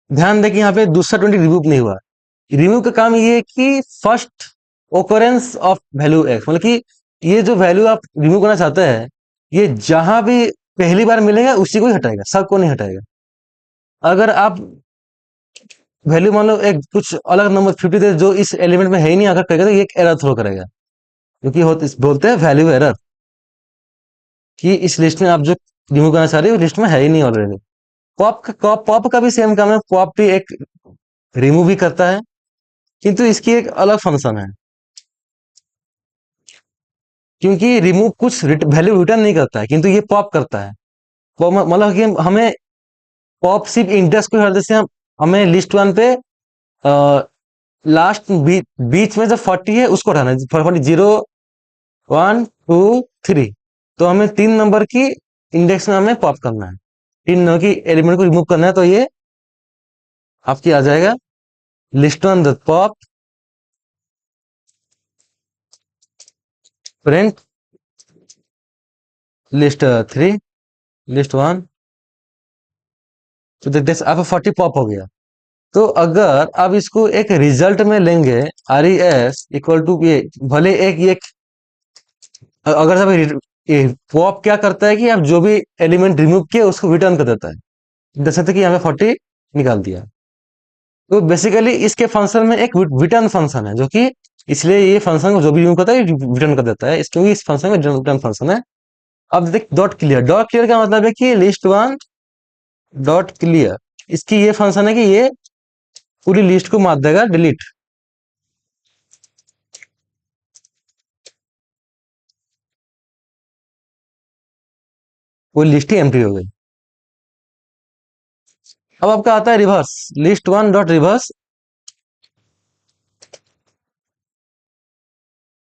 ध्यान दें कि यहाँ पे दूसरा 20 रिमूव नहीं हुआ। रिमूव का काम ये है कि first occurrence of value x, मतलब कि ये जो वैल्यू आप रिमूव करना चाहते हैं ये जहां भी पहली बार मिलेगा उसी को ही हटाएगा, सब को नहीं हटाएगा। अगर आप वैल्यू मान लो एक कुछ अलग नंबर 50 दे जो इस एलिमेंट में है ही नहीं, अगर करेगा तो ये एक एरर थ्रो करेगा, क्योंकि बोलते हैं वैल्यू एरर, कि इस लिस्ट में आप जो रिमूव करना चाह रहे हो लिस्ट में है ही नहीं ऑलरेडी। पॉप का भी सेम काम है, पॉप भी एक रिमूव भी करता है, किंतु इसकी एक अलग फंक्शन है, क्योंकि रिमूव कुछ वैल्यू रिटर्न नहीं करता है, किंतु ये पॉप करता है। मतलब कि हमें पॉप सिर्फ इंडेक्स को हटा, जैसे हमें लिस्ट वन पे लास्ट बीच में जो 40 है उसको हटाना है, 40 0 1 2 3, तो हमें 3 नंबर की इंडेक्स में हमें पॉप करना है, 3 नंबर की एलिमेंट को रिमूव करना है, तो ये आपकी आ जाएगा list one the pop print list 3 list one, तो देखते आप 40 पॉप हो गया। तो अगर आप इसको एक रिजल्ट में लेंगे, R E S equal to ये, भले एक अगर आप पॉप क्या करता है कि आप जो भी एलिमेंट रिमूव किए उसको रिटर्न कर देता है, जैसे कि हमें 40 निकाल दिया। तो बेसिकली इसके फंक्शन में एक रिटर्न फंक्शन है, जो कि इसलिए ये फंक्शन को जो भी रिमूव करता है रिटर्न कर देता है, क्योंकि इस फंक्शन में रिटर्न फंक्शन है। अब देख डॉट क्लियर का मतलब है कि लिस्ट वन डॉट क्लियर, इसकी ये फंक्शन है कि ये पूरी लिस्ट को मार देगा डिलीट, वो लिस्ट ही एम्प्टी हो गई। अब आपका आता है reverse, list one dot reverse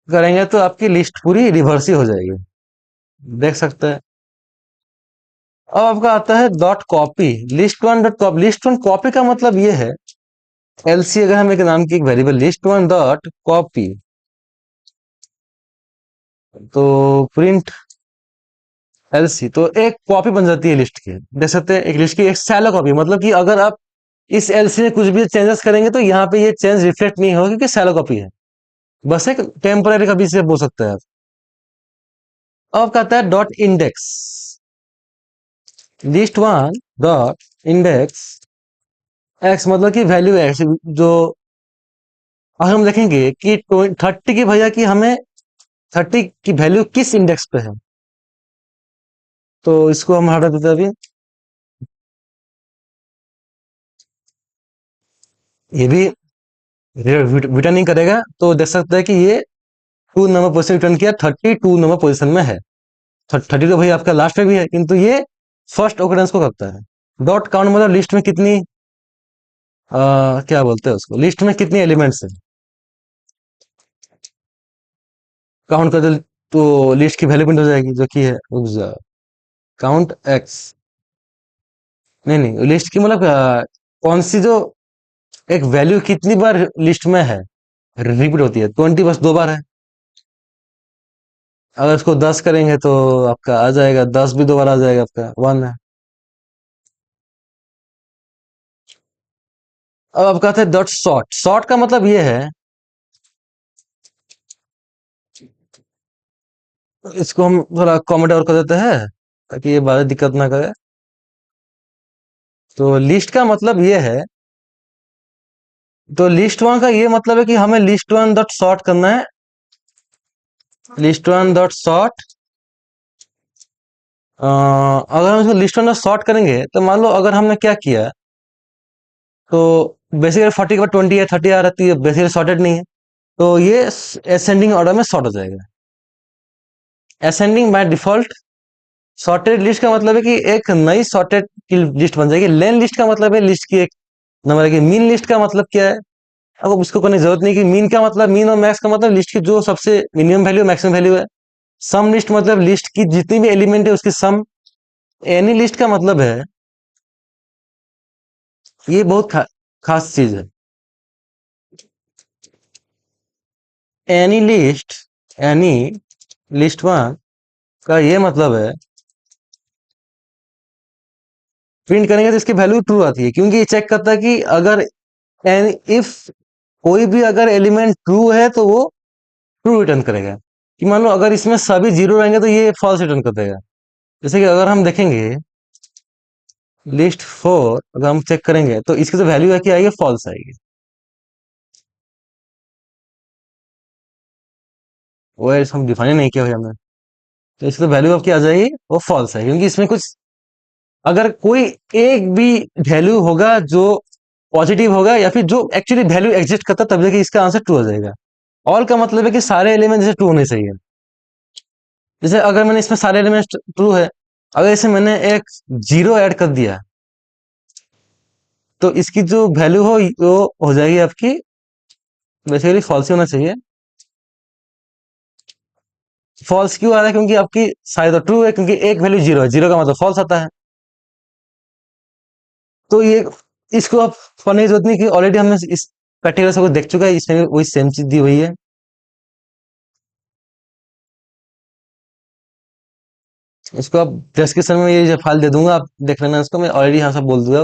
करेंगे तो आपकी लिस्ट पूरी रिवर्स ही हो जाएगी, देख सकते हैं। अब आपका आता है dot copy, list one dot copy. List one copy का मतलब ये है, एलसी अगर हम एक नाम की एक variable list one dot copy, तो प्रिंट एलसी, तो एक कॉपी बन जाती है लिस्ट की, देख सकते हैं, एक लिस्ट की एक शैलो कॉपी, मतलब कि अगर आप इस एलसी में कुछ भी चेंजेस करेंगे तो यहाँ पे ये चेंज रिफ्लेक्ट नहीं होगा, क्योंकि शैलो कॉपी है, बस एक टेम्पररी कॉपी से बोल सकते हैं आप। अब कहता है dot index, list one dot index x, मतलब कि वैल्यू एक्स, जो अगर हम देखेंगे कि 30 की भैया की हमें 30 की वैल्यू किस इंडेक्स पे है, तो इसको हम हटा देते हैं अभी, ये भी रिटर्न नहीं करेगा, तो देख सकते हैं कि ये 2 नंबर पोजिशन रिटर्न किया, 32 नंबर पोजिशन में है। 30 तो भाई आपका लास्ट में भी है, किंतु ये फर्स्ट ओकरेंस को करता है। डॉट काउंट मतलब लिस्ट में कितनी क्या बोलते हैं उसको, लिस्ट में कितनी एलिमेंट्स है काउंट कर दे, तो लिस्ट की वैल्यू प्रिंट हो जाएगी, जो कि है काउंट एक्स। नहीं नहीं, लिस्ट की मतलब कौन सी जो एक वैल्यू कितनी बार लिस्ट में है रिपीट होती है, 20 बस 2 बार है। अगर इसको 10 करेंगे तो आपका आ जाएगा 10 भी 2 बार आ जाएगा, आपका 1 है। अब आप कहते हैं डॉट शॉर्ट, शॉर्ट का मतलब ये है, इसको हम थोड़ा कॉमेंट और कर देते हैं ताकि ये बात दिक्कत ना करे। तो लिस्ट का मतलब ये है, तो लिस्ट वन का ये मतलब है कि हमें लिस्ट वन डॉट शॉर्ट करना है, लिस्ट वन डॉट शॉर्ट। अगर हम इसको लिस्ट वन डॉट शॉर्ट करेंगे तो मान लो अगर हमने क्या किया, तो बेसिकली 40 के बाद 20 है, 30 आ रहती है, बेसिकली सॉर्टेड नहीं है, तो ये असेंडिंग ऑर्डर में सॉर्ट हो जाएगा। Ascending by default, sorted list का मतलब है कि एक नई सॉर्टेड की लिस्ट बन जाएगी। लेन लिस्ट का मतलब है लिस्ट की एक नंबर है, कि मीन लिस्ट का मतलब क्या है, आपको उसको करने की जरूरत नहीं, कि मीन का मतलब, मीन और मैक्स का मतलब लिस्ट की जो सबसे मिनिमम वैल्यू मैक्सिमम वैल्यू है। सम लिस्ट मतलब लिस्ट की जितनी भी एलिमेंट है उसकी सम। एनी लिस्ट का मतलब है, ये बहुत खास चीज है, any list, any list one का ये मतलब है, प्रिंट करेंगे तो इसकी वैल्यू ट्रू आती है, क्योंकि ये चेक करता है कि अगर इफ कोई भी अगर एलिमेंट ट्रू है तो वो ट्रू रिटर्न करेगा, कि मान लो अगर इसमें सभी जीरो रहेंगे तो ये फॉल्स रिटर्न कर देगा। जैसे कि अगर हम देखेंगे लिस्ट फोर, अगर हम चेक करेंगे तो इसकी जो वैल्यू है क्या आएगी, फॉल्स आएगी। वो हम डिफाइन नहीं किया हुआ हमने, तो इसकी तो वैल्यू अब क्या आ जाएगी, वो फॉल्स है, क्योंकि इसमें कुछ अगर कोई एक भी वैल्यू होगा जो पॉजिटिव होगा या फिर जो एक्चुअली वैल्यू एग्जिस्ट करता है, तब जाके इसका आंसर ट्रू हो जाएगा। ऑल का मतलब है कि सारे एलिमेंट जैसे ट्रू होने चाहिए। जैसे अगर मैंने इसमें सारे एलिमेंट ट्रू है, अगर इसमें मैंने एक जीरो ऐड कर दिया, तो इसकी जो वैल्यू हो वो हो जाएगी आपकी बेसिकली फॉल्स ही होना चाहिए। फॉल्स क्यों आ रहा है? क्योंकि आपकी शायद तो ट्रू है, क्योंकि एक वैल्यू जीरो है, जीरो का मतलब फॉल्स आता है। तो ये इसको आप पढ़ने की जरूरत नहीं कि ऑलरेडी हमने इस कैटेगरी से कुछ देख चुका है, इसमें भी वही सेम चीज दी हुई है। इसको आप डिस्क्रिप्शन में ये जो फाइल दे दूंगा, आप देख लेना इसको, मैं ऑलरेडी यहाँ सब बोल दूंगा।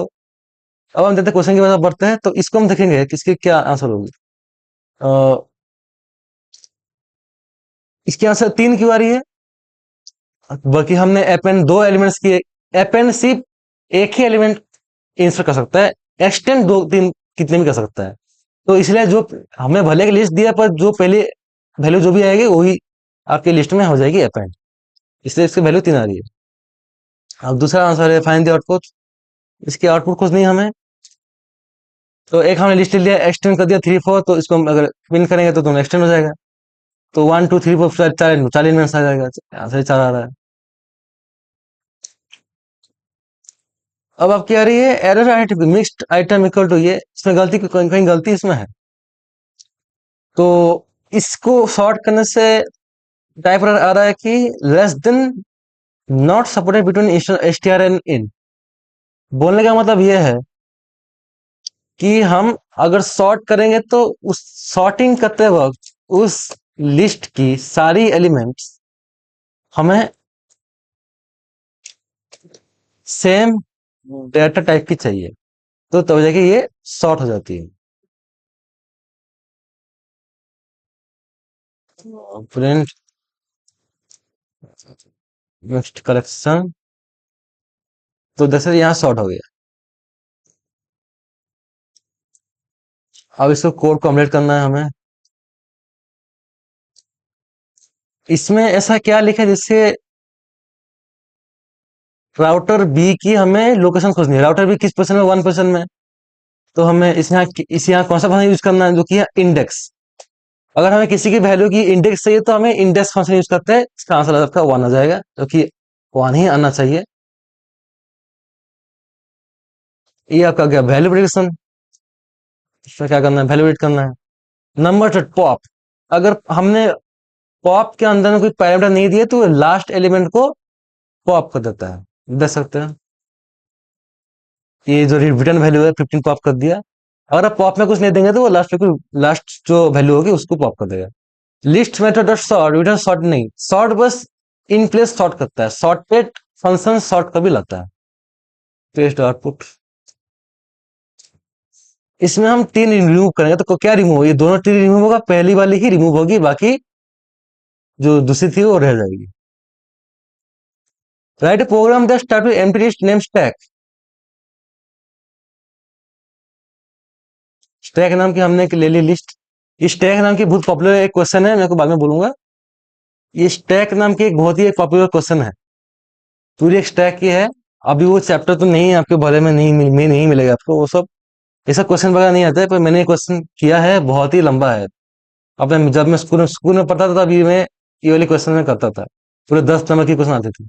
अब हम देखते हैं क्वेश्चन की बात बढ़ते हैं, तो इसको हम देखेंगे कि इसके क्या आंसर होगी। अ, इसके आंसर तीन क्यों आ रही है? बल्कि हमने अपेंड दो एलिमेंट्स की, अपेंड सिर्फ एक ही एलिमेंट इंसर्ट कर सकता है, एक्सटेंड दो तीन कितने भी कर सकता है। तो इसलिए जो हमें भले की लिस्ट दिया, पर जो पहले वैल्यू जो भी आएगी वही आपके लिस्ट में हो जाएगी अपेंड, इसलिए इसकी वैल्यू तीन आ रही है। अब दूसरा आंसर है फाइंड द आउटपुट। इसके आउटपुट कुछ नहीं हमें, तो एक हमने लिस्ट लिया, एक्सटेंड कर दिया थ्री फोर, तो इसको हम अगर पिन करेंगे तो दोनों एक्सटेंड हो जाएगा। तो वन टू थ्री फोर चार चार चार एलिमेंट्स आ जाएगा, आंसर चार आ रहा है। अब आप क्या आ रही है, error item mixed item equal to, ये इसमें गलती कहीं कहीं गलती इसमें है, तो इसको सॉर्ट करने से टाइप आ रहा है कि less than not supported between S T R and in. बोलने का मतलब ये है कि हम अगर सॉर्ट करेंगे तो उस सॉर्टिंग करते वक्त उस लिस्ट की सारी एलिमेंट्स हमें सेम डेटा टाइप की चाहिए, तो तब जाके ये सॉर्ट हो जाती है। प्रिंट नेक्स्ट कलेक्शन, तो जैसे यहाँ सॉर्ट हो गया। अब इसको कोड को अपडेट करना है हमें। इसमें ऐसा क्या लिखा है जिससे राउटर बी की हमें लोकेशन खोजनी है। राउटर बी किस पोजीशन में, वन पोजीशन में, तो हमें इस यहाँ कौन सा फंक्शन यूज करना है, जो कि है इंडेक्स। अगर हमें किसी की वैल्यू की इंडेक्स चाहिए तो हमें इंडेक्स फंक्शन यूज करते हैं, इसका आंसर आपका वन आ जाएगा, जो कि वन ही आना चाहिए। ये आपका क्या वैल्यू प्रिडिक्शन, इसमें क्या करना है, वैल्यूएट करना है। नंबर पॉप, अगर हमने पॉप के अंदर में कोई पैरामीटर नहीं दिए तो लास्ट एलिमेंट को पॉप कर देता है, देख सकते हैं। ये जो रिटर्न वैल्यू है 15 पॉप कर दिया। अगर आप पॉप में कुछ नहीं देंगे तो वो लास्ट जो वैल्यू होगी उसको पॉप कर देगा। List method dot sort, return sort नहीं, सॉर्ट बस इन प्लेस सॉर्ट करता है, सॉर्टेड फंक्शन सॉर्ट कभी लाता है। पेस्ट आउटपुट, इसमें हम तीन रिमूव करेंगे, तो क्या रिमूव, ये दोनों तीन रिमूव होगा, पहली वाली ही रिमूव होगी, बाकी जो दूसरी थी वो रह जाएगी। Right program that start with empty list name stack. Stack नाम की हमने ले ली लिस्ट। इस स्टैक नाम की बहुत पॉपुलर एक क्वेश्चन है, मैं को बाद में बोलूंगा। ये स्टैक नाम की एक बहुत ही पॉपुलर क्वेश्चन है, पूरी एक स्टैक की है। अभी वो चैप्टर तो नहीं है आपके बारे में, नहीं मिलेगा आपको वो सब, ऐसा क्वेश्चन वगैरह नहीं आता है, पर मैंने क्वेश्चन किया है, बहुत ही लंबा है। अपने जब मैं स्कूल में पढ़ता था तभी मैं ये वाली क्वेश्चन में करता था, पूरे 10 नंबर की क्वेश्चन आती थी।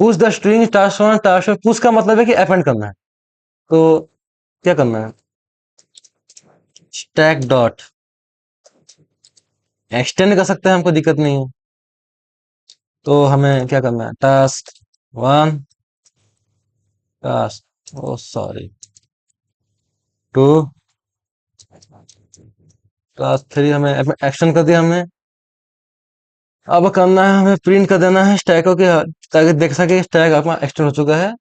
Push the string task one task, push का मतलब है कि अपेंड करना है, तो क्या करना है, स्टैक डॉट एक्सटेंड कर सकते हैं, हमको दिक्कत नहीं है। तो हमें क्या करना है, task one, task oh sorry two, task three, हमें एक्शन कर दिया हमने। अब करना है हमें प्रिंट कर देना है स्टैक के, ताकि देख सके स्टैक अपना एक्सटेंड हो चुका है।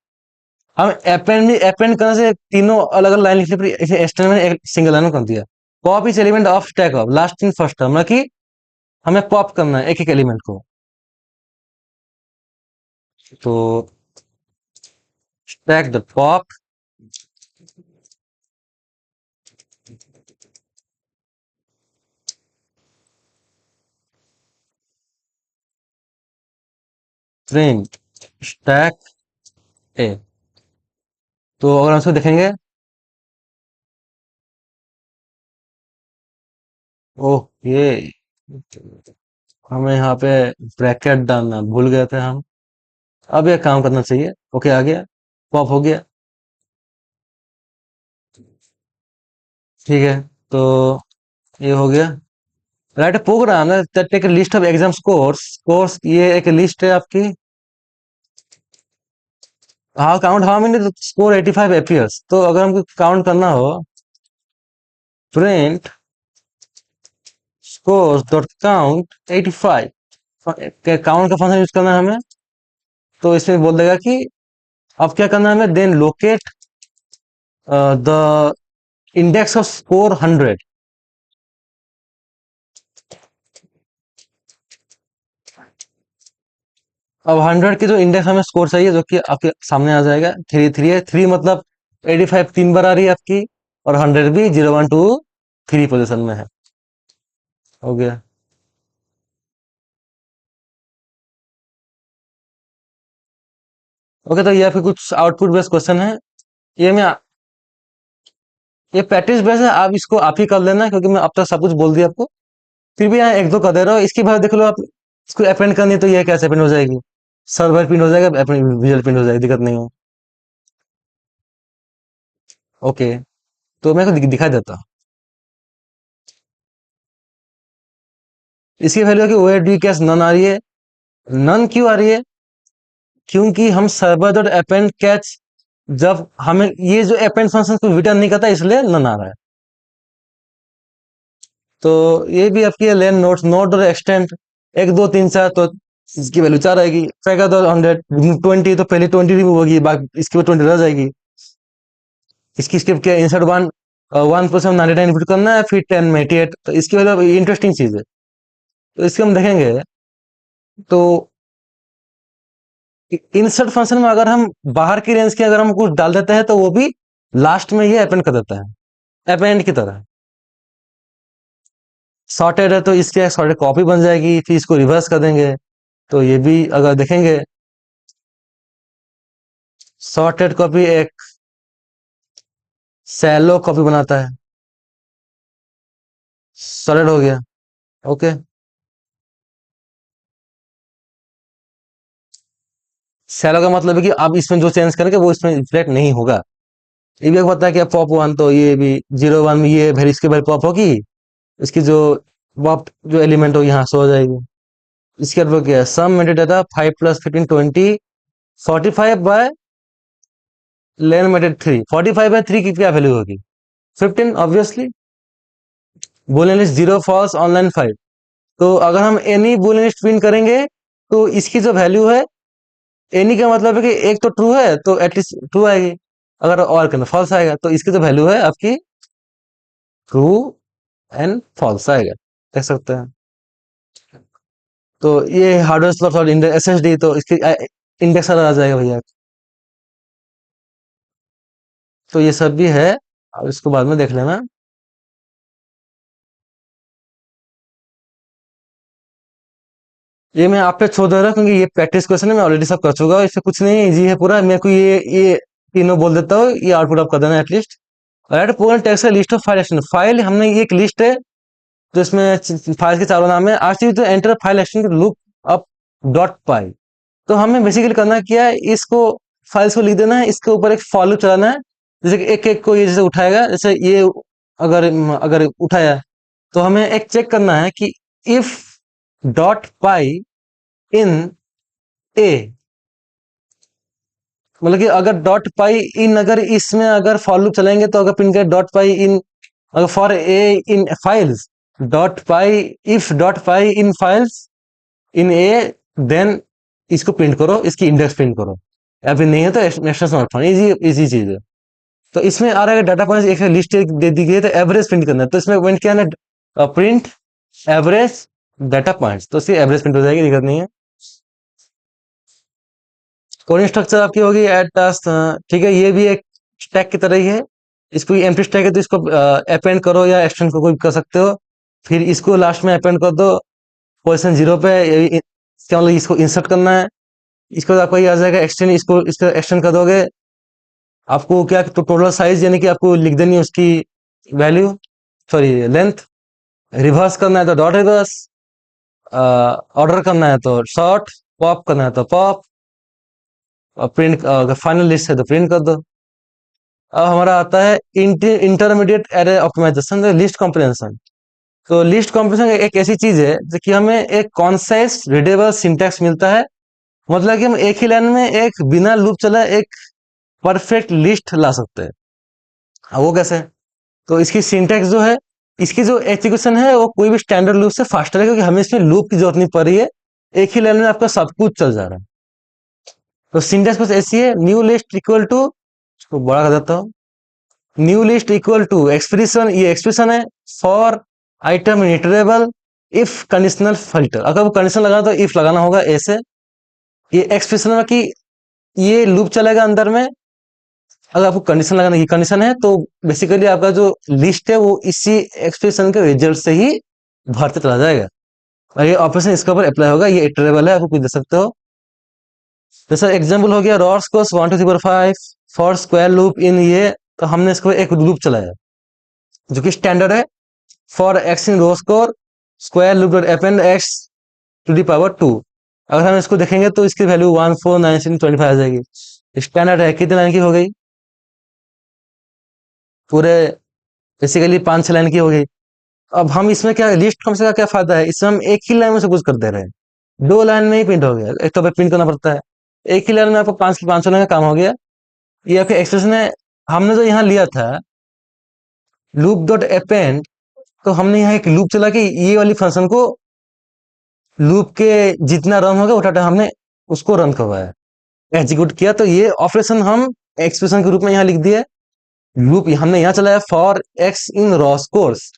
हम अपेंड करने से तीनों अलग अलग लाइन लिखने पर इसे एक्सटेंड में एक सिंगल लाइन में कर दिया। पॉप इस element of stack of last in first term, मतलब कि हमें पॉप करना है एक एक एलिमेंट को। तो stack the pop, print stack a. तो अगर हम इसको देखेंगे, ओके, हमें यहाँ पे ब्रैकेट डालना भूल गए थे हम। अब ये काम करना चाहिए। ओके, आ गया, पॉप हो गया। ठीक है, तो ये हो गया। Right program take list of exam course, ये एक लिस्ट है आपकी। हाँ, count how many score 85 APS. तो अगर हमको काउंट करना हो, print scores dot count 85, count का फंक्शन यूज करना है हमें। तो इसमें बोल देगा कि अब क्या करना है हमें, then locate the index of score 100। अब 100 की जो इंडेक्स हमें स्कोर चाहिए, जो कि आपके सामने आ जाएगा, थ्री थ्री है। थ्री मतलब 85 तीन बार आ रही है आपकी, और 100 भी 0 1 2 3 पोजिशन में है। हो गया। ओके, तो ये आपके कुछ आउटपुट बेस्ड क्वेश्चन है। ये मैं ये प्रैक्टिस बेस्ड है, आप इसको आप ही कर लेना, क्योंकि मैं अब तक सब कुछ बोल दिया आपको। फिर भी यहाँ एक दो कर दे रहा हूँ, इसकी बात देख लो आप। इसको अपेंड करनी है तो ये कैसे अपेंड हो जाएगी? सर्वर पिन हो जाएगा, विजुअल पिन हो जाएगी, दिक्कत नहीं है। ओके, तो मैं को दिखा देता हूँ। इसकी वैल्यू है कि वेयर डू कैश नन आ रही है। नन क्यों आ रही है? क्योंकि हम सर्वर डॉट अपेंड कैच, जब हमें ये जो अपेंड फंक्शन को रिटर्न नहीं करता, इसलिए नन आ रहा है। तो ये भी आपकी लेन नोट नोट और एक्सटेंड 1 2 3 4, तो इसकी वैल्यू 4 आएगी। फैका तो 100 20, तो पहले 20 रिमूव होगी, बाकी इसकी 20 रह जाएगी। इसकी स्क्रिप्ट क्या, इंसर्ट वन, 1 + 99 इनपुट करना है, फिर 10 में 88। तो इसकी वजह इंटरेस्टिंग चीज है। तो इसके हम देखेंगे, तो इंसर्ट फंक्शन में अगर हम बाहर की रेंज के अगर हम कुछ डाल देते हैं, तो वो भी लास्ट में ये अपेंड कर देता है, अपेंड की तरह। सॉर्टेड है तो इसके सॉर्टेड कॉपी बन जाएगी, फिर इसको रिवर्स कर देंगे। तो ये भी अगर देखेंगे, सॉर्टेड कॉपी एक सैलो कॉपी बनाता है। सॉर्टेड हो गया। ओके, सैलो का मतलब है कि आप इसमें जो चेंज करेंगे वो इसमें रिफ्लेक्ट नहीं होगा। ये भी एक पता है कि पॉप वन, तो ये भी 0 1 में ये फिर इसके बाद पॉप होगी, इसकी जो पॉप जो एलिमेंट हो यहाँ शो हो जाएगी। इसके बाद क्या है, sum mated 5 + 15 20, 45 by len mated 3। 45 बाय 3 की क्या वैल्यू होगी? 15 obviously. Boolean list 0 false online 5। तो अगर हम एनी बुलियन लिस्ट प्रिंट करेंगे, तो इसकी जो वैल्यू है, एनी का मतलब है कि एक तो ट्रू है, तो एटलीस्ट ट्रू आएगी। अगर और करना फॉल्स आएगा, तो इसकी जो वैल्यू है आपकी ट्रू एंड फॉल्स आएगा, देख सकते हैं। तो ये हार्डवेयर स्लॉट और एसएसडी, तो इसकी इंडेक्स आ जाएगा भैया। तो ये सब भी है, अब इसको बाद में देख लेना। ये मैं आप पे छोड़ दे रहा हूँ, क्योंकि ये प्रैक्टिस क्वेश्चन है, मैं ऑलरेडी सब कर चुका हूँ। इससे कुछ नहीं है, इजी है पूरा। मेरे को ये तीनों बोल देता हूँ, ये आउटपुट आप कर देना एटलीस्ट। राइट पूरा टेक्स्ट का list of file extension. File हमने ये एक लिस्ट है, तो इसमें फाइल के चारों नाम है। आरसी तो enter file extension look up dot py. तो हमें बेसिकली करना क्या है, इसको फाइल्स को लिख देना है, इसके ऊपर एक फॉर लूप चलाना है। जैसे कि एक एक को ये जैसे उठाएगा, जैसे ये अगर अगर उठाया, तो हमें एक चेक करना है कि इफ डॉट पाई इन ए, मतलब कि अगर डॉट पाई इन, अगर इसमें अगर फॉर लूप चलाएंगे, तो अगर प्रिंट करें डॉट पाई इन, अगर for a in files, dot py, if dot py in files in a, then इसको प्रिंट करो, इसकी इंडेक्स प्रिंट करो। या फिर नहीं है तो एक्स्ट्रा स्मार्टफोन, इजी इजी चीज है। तो इसमें आ रहा है डाटा पॉइंट्स, एक लिस्ट दे दी गई है, तो एवरेज प्रिंट करना है। तो इसमें प्रिंट क्या है, प्रिंट एवरेज डाटा पॉइंट्स, तो इसकी एवरेज प्रिंट हो जाएगी, दिक्कत नहीं है। कोडिंग स्ट्रक्चर आपकी होगी एड टास्क, ठीक है, ये भी एक स्टैक की तरह ही है। इसको एम्प्टी स्टैक है, तो इसको अपेंड करो या एक्सटेंड को कोई कर सकते हो। फिर इसको लास्ट में अपेंड कर दो पोजीशन 0 पे, इसका मतलब इसको इंसर्ट करना है। इसके बाद आपका ये आ जाएगा एक्सटेंड, इसको इसका एक्सटेंड कर दोगे, आपको क्या तो टोटल साइज यानी कि आपको लिख देनी है उसकी वैल्यू, सॉरी लेंथ। रिवर्स करना है तो डॉट रिवर्स, ऑर्डर करना है तो शॉर्ट, पॉप करना है तो पॉप, और प्रिंट अगर फाइनल लिस्ट है तो प्रिंट कर दो। अब हमारा आता है intermediate array optimization, list comprehension. तो लिस्ट कॉम्प्रिहेंशन एक ऐसी चीज है जो कि हमें एक कॉन्साइज रीडेबल सिंटैक्स मिलता है, मतलब कि हम एक ही लाइन में एक बिना लूप चलाए एक परफेक्ट लिस्ट ला सकते हैं। अब वो कैसे? तो इसकी सिंटैक्स जो है, इसकी जो एग्जीक्यूशन है वो कोई भी स्टैंडर्ड लूप से फास्टर है, क्योंकि हमें इसमें लूप की जरूरत नहीं पड़ रही है, एक ही लाइन में आपका सब कुछ चल जा रहा है। तो सिंटैक्स बस ऐसी है, न्यू लिस्ट इक्वल टू, इसको बड़ा कर देता हूँ, new list equal to expression, ये एक्सप्रेशन है for item iterable if conditional filter. अगर वो कंडीशन लगाना तो इफ लगाना होगा ऐसे, ये एक्सप्रेशन में कि ये लूप चलेगा अंदर में, अगर आपको कंडीशन लगाना, ये कंडीशन है तो बेसिकली आपका जो लिस्ट है वो इसी एक्सप्रेशन के रिजल्ट से ही भरते चला जाएगा, और ये ऑपरेशन इसके ऊपर अप्लाई होगा, ये इटरेबल है, आपको कुछ दे सकते हो। जैसा एग्जाम्पल हो गया Ross cos 1 2 3 4 5 for square loop in ये, तो हमने इसको एक लूप चलाया जो कि स्टैंडर्ड है, for x in row score square loop dot append x to the power 2। अगर हम इसको देखेंगे तो इसकी वैल्यू 1 4 9 6 25 आ जाएगी। स्टैंडर्ड है, कितने लाइन की हो गई? पूरे बेसिकली 5 6 लाइन की हो गई। अब हम इसमें क्या, लिस्ट कम से का क्या फायदा है, इसमें हम एक ही लाइन में सब कुछ कर दे रहे हैं, 2 लाइन में ही प्रिंट हो गया, एक तो प्रिंट करना पड़ता है, एक ही लाइन में आपको 500 लाइन का काम हो गया। ये आपके एक्सप्रेशन है, हमने जो यहाँ लिया था लूप डॉट अपेंड, तो हमने यहाँ एक लूप चला के ये वाली फंक्शन को लूप के जितना रन होगा उतना टाइम हमने उसको रन करवाया, एग्जीक्यूट किया, तो ये ऑपरेशन हम एक्सप्रेशन के रूप में यहाँ लिख दिया। लूप हमने यहाँ चलाया for x in Ross course,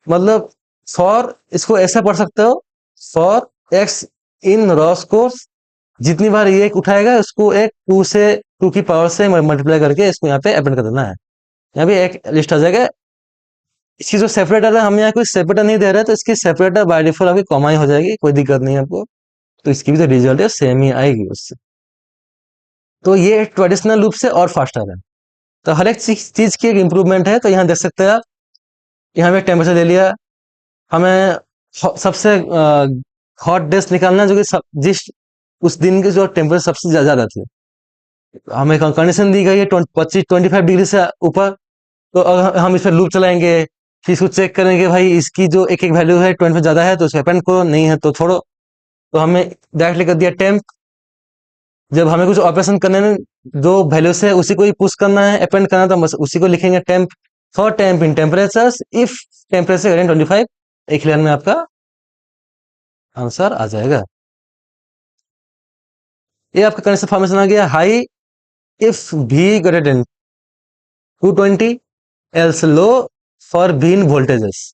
मतलब फॉर, इसको ऐसा पढ़ सकते हो, for x in Ross course, जितनी बार ये एक उठाएगा उसको एक 2 की पावर से मल्टीप्लाई करके इसको यहाँ पे अपेंड कर देना है, यहाँ पे एक लिस्ट आ जाएगा। इसकी जो सेपरेटर है, हम यहाँ कोई सेपरेटर नहीं दे रहे, तो इसकी सेपरेटर बाय डिफॉल्ट आपकी कॉमा ही हो जाएगी, कोई दिक्कत नहीं है आपको, तो इसकी भी जो रिजल्ट है सेम ही आएगी उससे। तो ये ट्रेडिशनल लूप से और फास्टर है, तो हर एक चीज की एक इम्प्रूवमेंट है। तो यहाँ देख सकते हैं आप, यहाँ पे टेम्परेचर ले लिया, हमें सबसे हॉट डेज निकालना है, जो कि जिस उस दिन के जो टेम्परेचर सबसे ज्यादा थी, हमें कंडीशन दी गई है 25 डिग्री से ऊपर, तो अगर हम इस पर लूप चलाएंगे, फिर इसको चेक करेंगे भाई इसकी जो एक एक वैल्यू है 25 ज्यादा है तो उसको अपेंड करो, नहीं है तो छोड़ो। तो हमें डायरेक्टली कर दिया टेम्प, जब हमें कुछ ऑपरेशन करने में जो वैल्यू से उसी को ही पुश करना है, अपेंड करना है, तो बस उसी को लिखेंगे temp, for temp in temperature if temperature greater 25, एक लाइन में आपका आंसर आ जाएगा। ये आपका कंडीशन फॉर्मेशन आ गया, हाई इफ भी greater than 220 else low for bean voltages.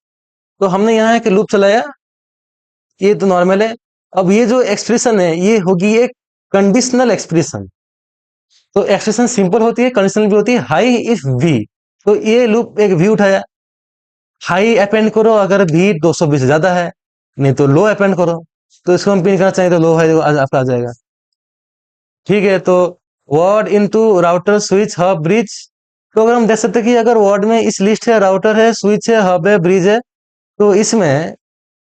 तो हमने यहाँ एक लूप चलाया, ये तो नॉर्मल है। अब ये जो एक्सप्रेशन है ये होगी एक कंडीशनल एक्सप्रेशन, तो एक्सप्रेशन सिंपल होती है, कंडीशनल भी होती है, हाई इफ वी, तो ये लूप एक वी उठाया, हाई अपेंड करो अगर वी 220 से ज्यादा है, नहीं तो लो अपेंड करो, तो इसको हम पिन करना चाहिए तो लो है आपका आ जाएगा। ठीक है, तो word into router switch hub bridge, तो अगर हम देख सकते हैं कि अगर वर्ड में इस लिस्ट है, राउटर है, स्विच है, हब है, ब्रिज है, तो इसमें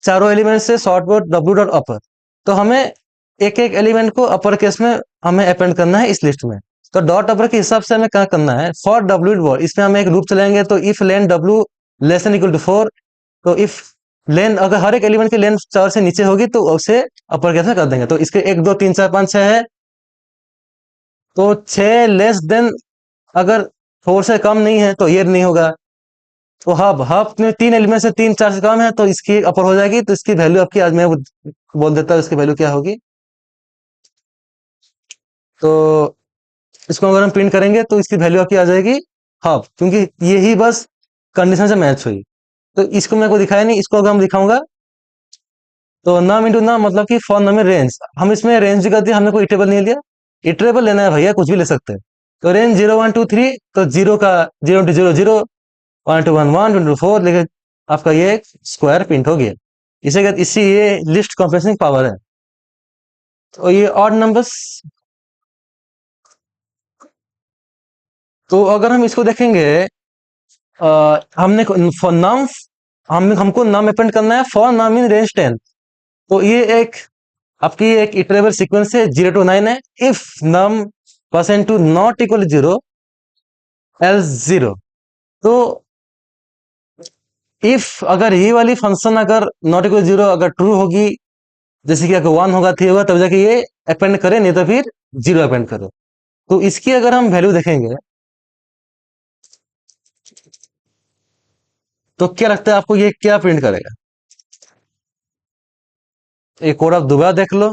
चारों एलिमेंट से शॉर्ट वर्ड डब्ल्यू डॉट अपर, तो हमें एक एक एलिमेंट को अपर केस में हमें अपेंड करना है इस लिस्ट में। तो डॉट अपर के हिसाब से हमें क्या करना है, फॉर डब्ल्यू वर्ड, इसमें हम एक लूप चलाएंगे, तो इफ लेन डब्ल्यू लेस देन इक्वल टू 4, तो इफ लेन अगर हर एक एलिमेंट की लेन 4 से नीचे होगी तो उसे अपर केस में कर देंगे। तो इसके 1 2 3 4 5 6 है, तो 6 लेस देन, अगर 4 से कम नहीं है तो ये नहीं होगा। तो हब हब में 3 एलिमेंट से 3 4 से कम है तो इसकी अपर हो जाएगी, तो इसकी वैल्यू आपकी, आज मैं बोल देता हूँ इसकी वैल्यू क्या होगी। तो इसको अगर हम प्रिंट करेंगे तो इसकी वैल्यू आपकी आ जाएगी हब, क्योंकि ये ही बस कंडीशन से मैच हुई। तो इसको मैं को दिखाया नहीं, इसको अगर हम दिखाऊंगा तो नम इंटू नम, मतलब कि फॉर नम में रेंज, हम इसमें रेंज भी कर दिया, हमने कोई इटरेबल नहीं लिया, इटरेबल लेना है भैया कुछ भी ले सकते हैं। तो रेंज 0 1 2 3, तो 0 का 0 टू 0 0, 1 टू 1 1, 2 टू 4, लेकिन आपका ये स्क्वायर प्रिंट हो गया। इसे इसी ये लिस्ट कॉम्प्रेसिंग पावर है। तो ये ऑड नंबर्स, तो अगर हम इसको देखेंगे, हमने फॉर नम, हमको नम अपेंड करना है फॉर नम इन रेंज 10। तो ये एक आपकी एक इटरेबल सीक्वेंस है 0 to 9 है। If num percent two not equal 0 else 0। तो इफ अगर ये वाली फंक्शन अगर नॉट इक्वल 0 अगर ट्रू होगी, जैसे कि अगर 1 होगा 3 होगा, तब जाके ये अपेंड करे, नहीं तो फिर 0 अपेंड करे। तो इसकी अगर हम वैल्यू देखेंगे, तो क्या लगता है आपको ये क्या प्रिंट करेगा? एक कोड आप दोबारा देख लो,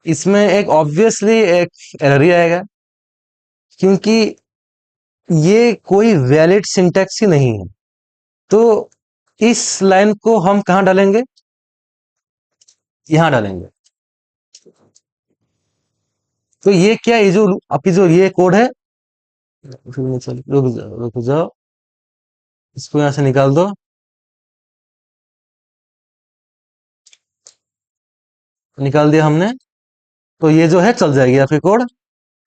इसमें एक ऑब्वियसली एक एरर ही आएगा, क्योंकि ये कोई वैलिड सिंटैक्स ही नहीं है। तो इस लाइन को हम कहां डालेंगे? यहां डालेंगे। तो ये क्या, ये जो आपकी जो ये कोड है, रुक जाओ, इसको यहां से निकाल दो। निकाल दिया हमने। तो ये जो है चल जाएगी आपकी कोड,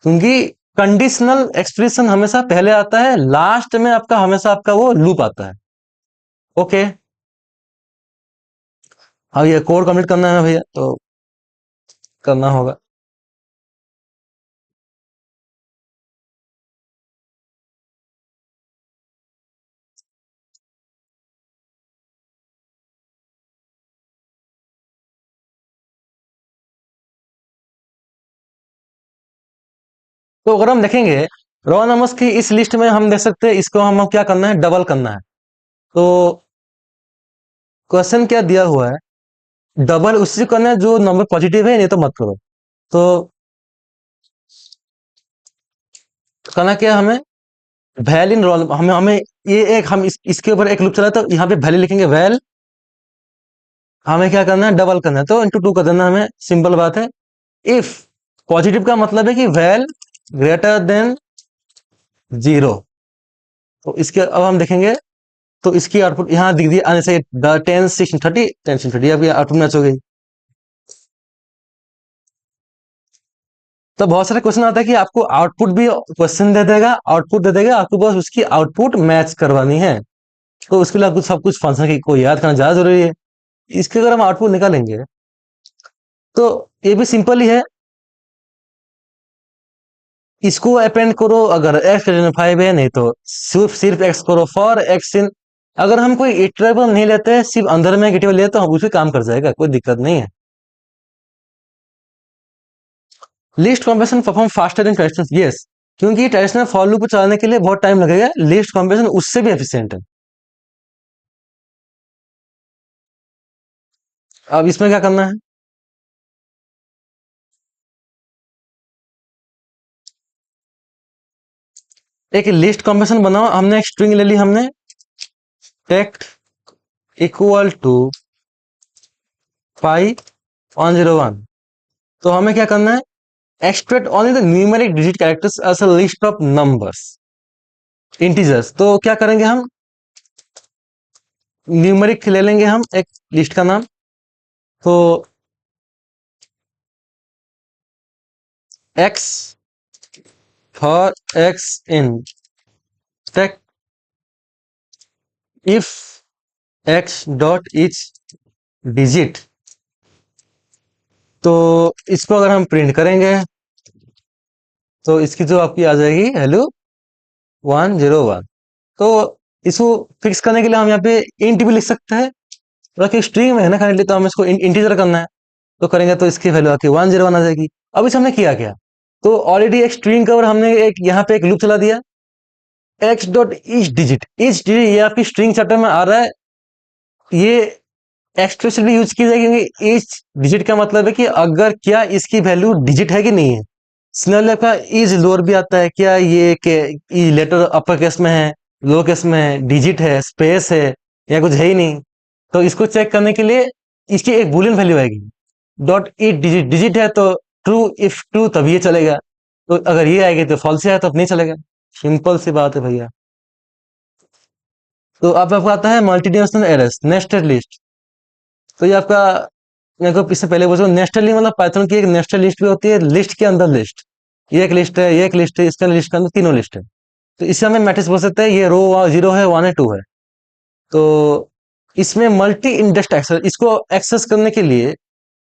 क्योंकि कंडीशनल एक्सप्रेशन हमेशा पहले आता है, लास्ट में आपका हमेशा आपका वो लूप आता है। ओके, अब ये कोड कंप्लीट करना है भैया, तो करना होगा। तो अगर हम देखेंगे रॉ नंबर्स की इस लिस्ट में, हम देख सकते हैं इसको हम क्या करना है, डबल करना है। तो क्वेश्चन क्या दिया हुआ है, डबल उसी करना है जो नंबर पॉजिटिव है, नहीं तो मत करो। तो करना क्या है हमें, वैल इन रोल, हमें हमें ये एक हम इसके ऊपर एक लूप चला, तो यहाँ पे वैल्यू लिखेंगे वैल, हमें क्या करना है, डबल करना है, तो इंटू 2 कर देना हमें, सिंपल बात है। इफ पॉजिटिव का मतलब है कि वैल ग्रेटर देन 0। तो इसके अब हम देखेंगे, तो इसकी आउटपुट यहाँ दिख दी आने से 10 16 30 10 16 30, अब ये आउटपुट मैच हो गई। तो बहुत सारे क्वेश्चन आता है कि आपको आउटपुट भी क्वेश्चन दे देगा, आउटपुट दे देगा, आपको बस उसकी आउटपुट मैच करवानी है। तो उसके लिए आपको सब कुछ फंक्शन को याद करना ज्यादा जरूरी है। इसके अगर हम आउटपुट निकालेंगे, तो ये भी सिंपल ही है। इसको अपेंड करो, अगर एक्स ग्रेटर देन 5 है, नहीं तो सिर्फ सिर्फ एक्स करो फॉर एक्स इन। अगर हम कोई इटरेबल नहीं लेते, सिर्फ अंदर में गिटेबल लेते, तो हम उसी काम कर जाएगा, कोई दिक्कत नहीं है। List combination perform faster in traditional, yes, क्योंकि ट्रेडिशनल फॉर लूप को चलाने के लिए बहुत टाइम लगेगा, लिस्ट कॉम्बिनेशन उससे भी एफिशिएंट है। अब इसमें क्या करना है, एक लिस्ट कॉम्बिनेशन बनाओ। हमने एक स्ट्रिंग ले ली, हमने टेक्स्ट इक्वल टू 5101। तो हमें क्या करना है, extract only the numeric digit characters as a list of numbers integers. तो क्या करेंगे, हम न्यूमेरिक ले लेंगे, हम एक लिस्ट का नाम। तो x for x in take if x dot is digit. तो इसको अगर हम प्रिंट करेंगे, तो इसकी जो आपकी आ जाएगी वैल्यू 101। तो इसको फिक्स करने के लिए हम यहाँ पे इंट भी लिख सकते हैं, बाकी स्ट्रिंग में है ना काइंडली, तो हम इसको इंटीजर करना है, तो करेंगे तो इसकी वैल्यू आके 101 आ जाएगी। अब इसे हमने किया क्या, तो ऑलरेडी एक स्ट्रिंग का और हमने एक यहाँ पे एक लूप चला दिया, x dot each digit. Each digit ये आपकी स्ट्रिंग चैप्टर में आ रहा है, ये एक्सप्रेशन यूज की जाएगी, क्योंकि ईच डिजिट का मतलब है कि अगर क्या इसकी वैल्यू डिजिट है कि नहीं है। सिमिलरली आपका इज लोअर भी आता है, क्या ये के लेटर अपर केस में है, लोअर केस में है, डिजिट है, स्पेस है, या कुछ है ही नहीं। तो इसको चेक करने के लिए इसकी एक बुलियन वैल्यू आएगी, डॉट ईच डिजिट। डिजिट है तो ट्रू, इफ ट्रू तब ये चलेगा, तो अगर ये आएगी तो फॉल्स है, तब नहीं चलेगा। सिंपल सी बात है भैया। तो अब आपका आता है multi dimensional arrays nested list. तो ये आपका मेरे को इससे पहले पूछो, नेस्टेड मतलब पाइथन की एक नेस्टेड लिस्ट भी होती है, लिस्ट के अंदर लिस्ट। ये एक लिस्ट है, ये एक लिस्ट है, इसके अंदर लिस्ट के अंदर तीनों लिस्ट है। तो इससे हमें मैट्रिक्स बोल सकते हैं, ये रो 0 है, 1 है, 2 है। तो इसमें मल्टी इंडेक्स्ड एक्सेस, इसको एक्सेस करने के लिए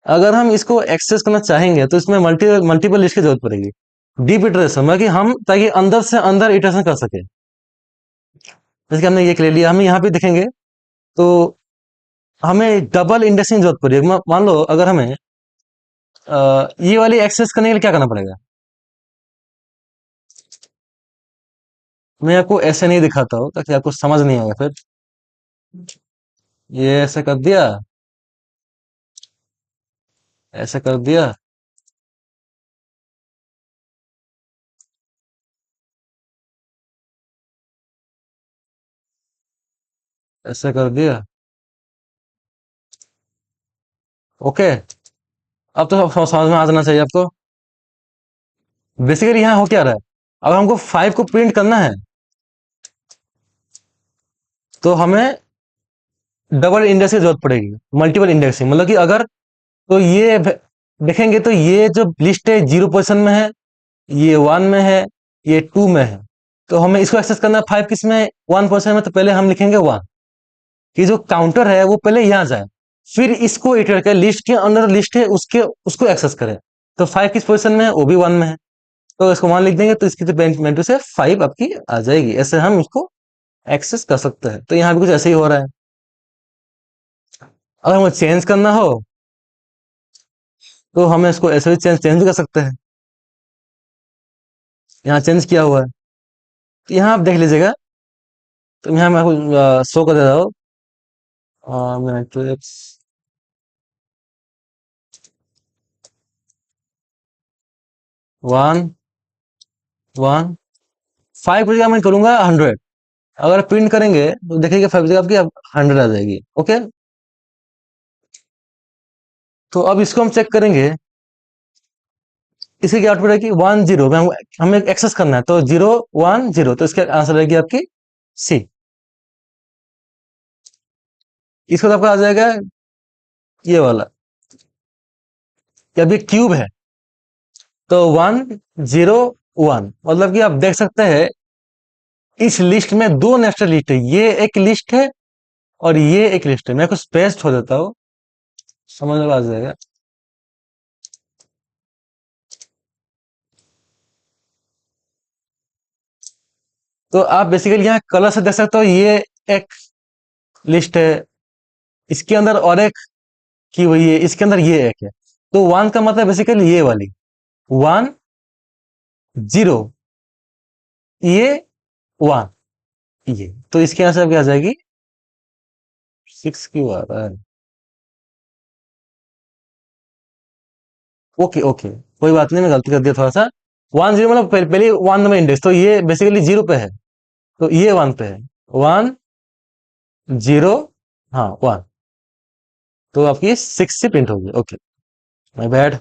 अगर हम इसको एक्सेस करना चाहेंगे तो इसमें मल्टीपल लिस्ट की जरूरत पड़ेगी। डीप इटरेशन में कि हम ताकि अंदर से अंदर इटरेशन कर सके। जैसे कि हमने ये ले लिया, हम यहाँ पे देखेंगे तो हमें डबल इंडेक्सिंग की जरूरत पड़ेगी। मान लो अगर हमें ये वाली एक्सेस करने के लिए क्या करना पड़ेगा। मैं आपको ऐसे नहीं दिखाता हूँ ताकि आपको समझ नहीं आएगा फिर। ये ऐसे कर दिया, ऐसे कर दिया, ऐसे कर दिया। ओके, अब तो समझ में आ जाना चाहिए आपको। बेसिकली यहाँ हो क्या रहा है, अगर हमको 5 को प्रिंट करना है तो हमें डबल इंडेक्स की जरूरत पड़ेगी। मल्टीपल इंडेक्सिंग मतलब कि अगर तो ये देखेंगे तो ये जो लिस्ट है 0 पोजिशन में है, ये 1 में है, ये 2 में है। तो हमें इसको एक्सेस करना है 5 किस में, 1 पोजिशन में। तो पहले हम लिखेंगे 1, कि जो काउंटर है वो पहले यहाँ जाए, फिर इसको इटरेट करें, लिस्ट के अंदर लिस्ट है उसके उसको एक्सेस करें। तो 5 किस पोजिशन में है, वो भी 1 में है। तो इसको 1 लिख देंगे तो इसकी जो वैल्यू से 5 आपकी आ जाएगी। ऐसे हम इसको एक्सेस कर सकते हैं। तो यहाँ भी कुछ ऐसे ही हो रहा है। अगर हमें चेंज करना हो तो हमें इसको ऐसे भी चेंज चेंज भी कर सकते हैं। यहाँ चेंज किया हुआ है, तो यहाँ आप देख लीजिएगा। तो यहाँ मैं आपको शो कर दे रहा हूँ मैट्रिक्स 1 1 5 की जगह मैं करूंगा 100। अगर प्रिंट करेंगे तो देखिएगा 5 की जगह आपकी अब 100 आ जाएगी। ओके, तो अब इसको हम चेक करेंगे। इसकी क्या आउटपुट है कि 1 0 में हमें एक्सेस करना है, तो 0 1 0, तो इसका आंसर रहेगी आपकी सी। इसको तो आपका आ जाएगा ये वाला, कि अभी क्यूब है तो 1 0 1, मतलब कि आप देख सकते हैं इस लिस्ट में दो नेस्टेड लिस्ट है। ये एक लिस्ट है और ये एक लिस्ट है। मैं कुछ स्पेस छोड़ देता हूँ, समझ में आ जाएगा। तो आप बेसिकली यहाँ कलर से देख सकते हो, ये एक लिस्ट है, इसके अंदर और एक की हुई है, इसके अंदर ये एक है। तो 1 का मतलब बेसिकली ये वाली 1 0, ये 1, ये। तो इसके आंसर क्या आ जाएगी 6 क्यों आ रहा है। ओके ओके, कोई बात नहीं, मैं गलती कर दिया थोड़ा सा। 1 0 मतलब पहले 1 नंबर इंडेक्स, तो ये बेसिकली 0 पे है, तो ये 1 पे है। 1 0, हाँ 1, तो आपकी 6 से प्रिंट होगी। Okay, my bad.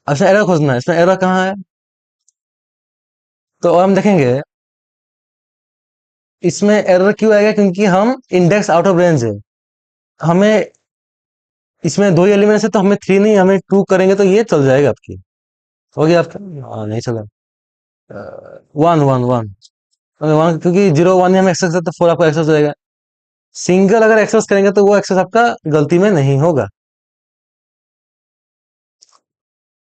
अच्छा, एरर खोजना है, इसमें एरर कहाँ है। तो हम देखेंगे इसमें एरर क्यों आएगा, क्योंकि हम इंडेक्स आउट ऑफ रेंज है। हमें इसमें दो एलिमेंट्स है तो हमें 3 नहीं, हमें 2 करेंगे तो ये चल जाएगा आपकी। हो गया आपका, हाँ नहीं चला। 1 1 1, वन क्योंकि 0 1 में हम एक्सेस करते तो 4 आपका एक्सेस हो जाएगा। सिंगल अगर एक्सेस करेंगे तो वो एक्सेस आपका गलती में नहीं होगा।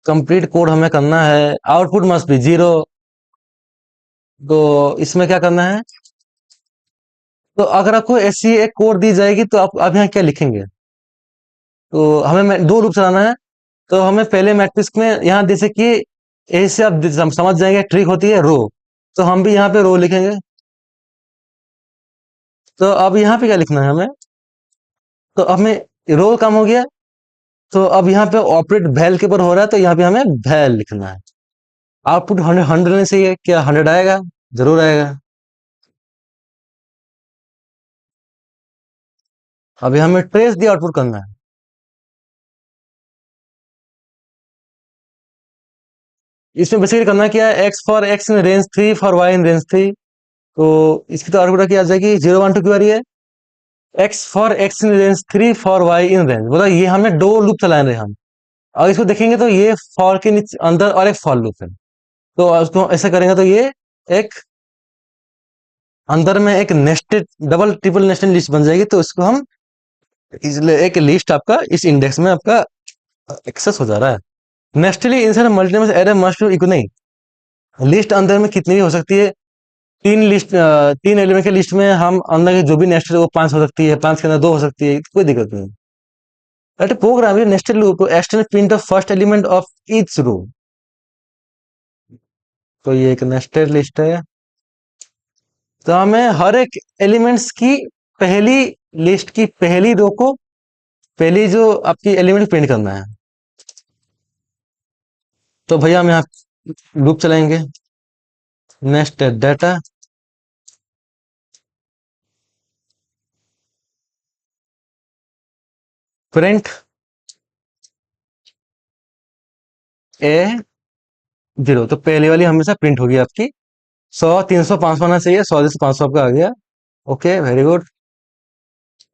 कंप्लीट कोड हमें करना है, आउटपुट मस्ट बी 0। तो इसमें क्या करना है, तो अगर आपको ऐसी एक कोड दी जाएगी तो आप यहाँ क्या लिखेंगे। तो हमें दो लूप चलाना है। तो हमें पहले मैट्रिक्स में यहाँ जैसे कि ऐसे आप समझ जाएंगे, ट्रिक होती है रो। तो हम भी यहाँ पे रो लिखेंगे। तो अब यहाँ पे क्या लिखना है हमें, तो हमें रो काम हो गया। तो अब यहाँ पे ऑपरेट वैल के ऊपर हो रहा है, तो यहाँ पे हमें वैल लिखना है। आउटपुट 100 100 से ही है, क्या 100 आएगा, जरूर आएगा। अभी हमें ट्रेस दिया आउटपुट करना है। इसमें बेसिकली करना क्या है, x for x in range 3 for y in range 3। तो इसकी तो आउटपुट क्या आ जाएगी, 0 1 2 की बारी है। X for x in range 3 for y in range, मतलब ये हमने दो लूप चला रहे हैं हम। और इसको देखेंगे तो ये फॉर के नीचे अंदर और एक फॉर लूप है, तो उसको ऐसा करेंगे तो ये एक अंदर में एक nested double triple nested list बन जाएगी। तो इसको हम इसलिए एक लिस्ट आपका इस इंडेक्स में आपका एक्सेस हो जा रहा है। Nestly insert multiple array must equal नहीं, लिस्ट अंदर में कितनी भी हो सकती है। तीन एलिमेंट के लिस्ट में हम अंदर के जो भी नेस्टेड है वो 5 हो सकती है, 5 के अंदर 2 हो सकती है, कोई दिक्कत नहीं। At program nested loop extend print of first element of each row. तो ये एक नेस्टेड लिस्ट है, तो हमें हर एक एलिमेंट्स की पहली लिस्ट की पहली रो को, पहली जो आपकी एलिमेंट प्रिंट करना है। तो भैया हम यहाँ लूप चलाएंगे, नेस्टेड डाटा प्रिंट ए 0, तो पहली वाली हमेशा प्रिंट होगी आपकी 100, 300, 500 आना चाहिए, 100 से 500 आपका आ गया। Okay, very good.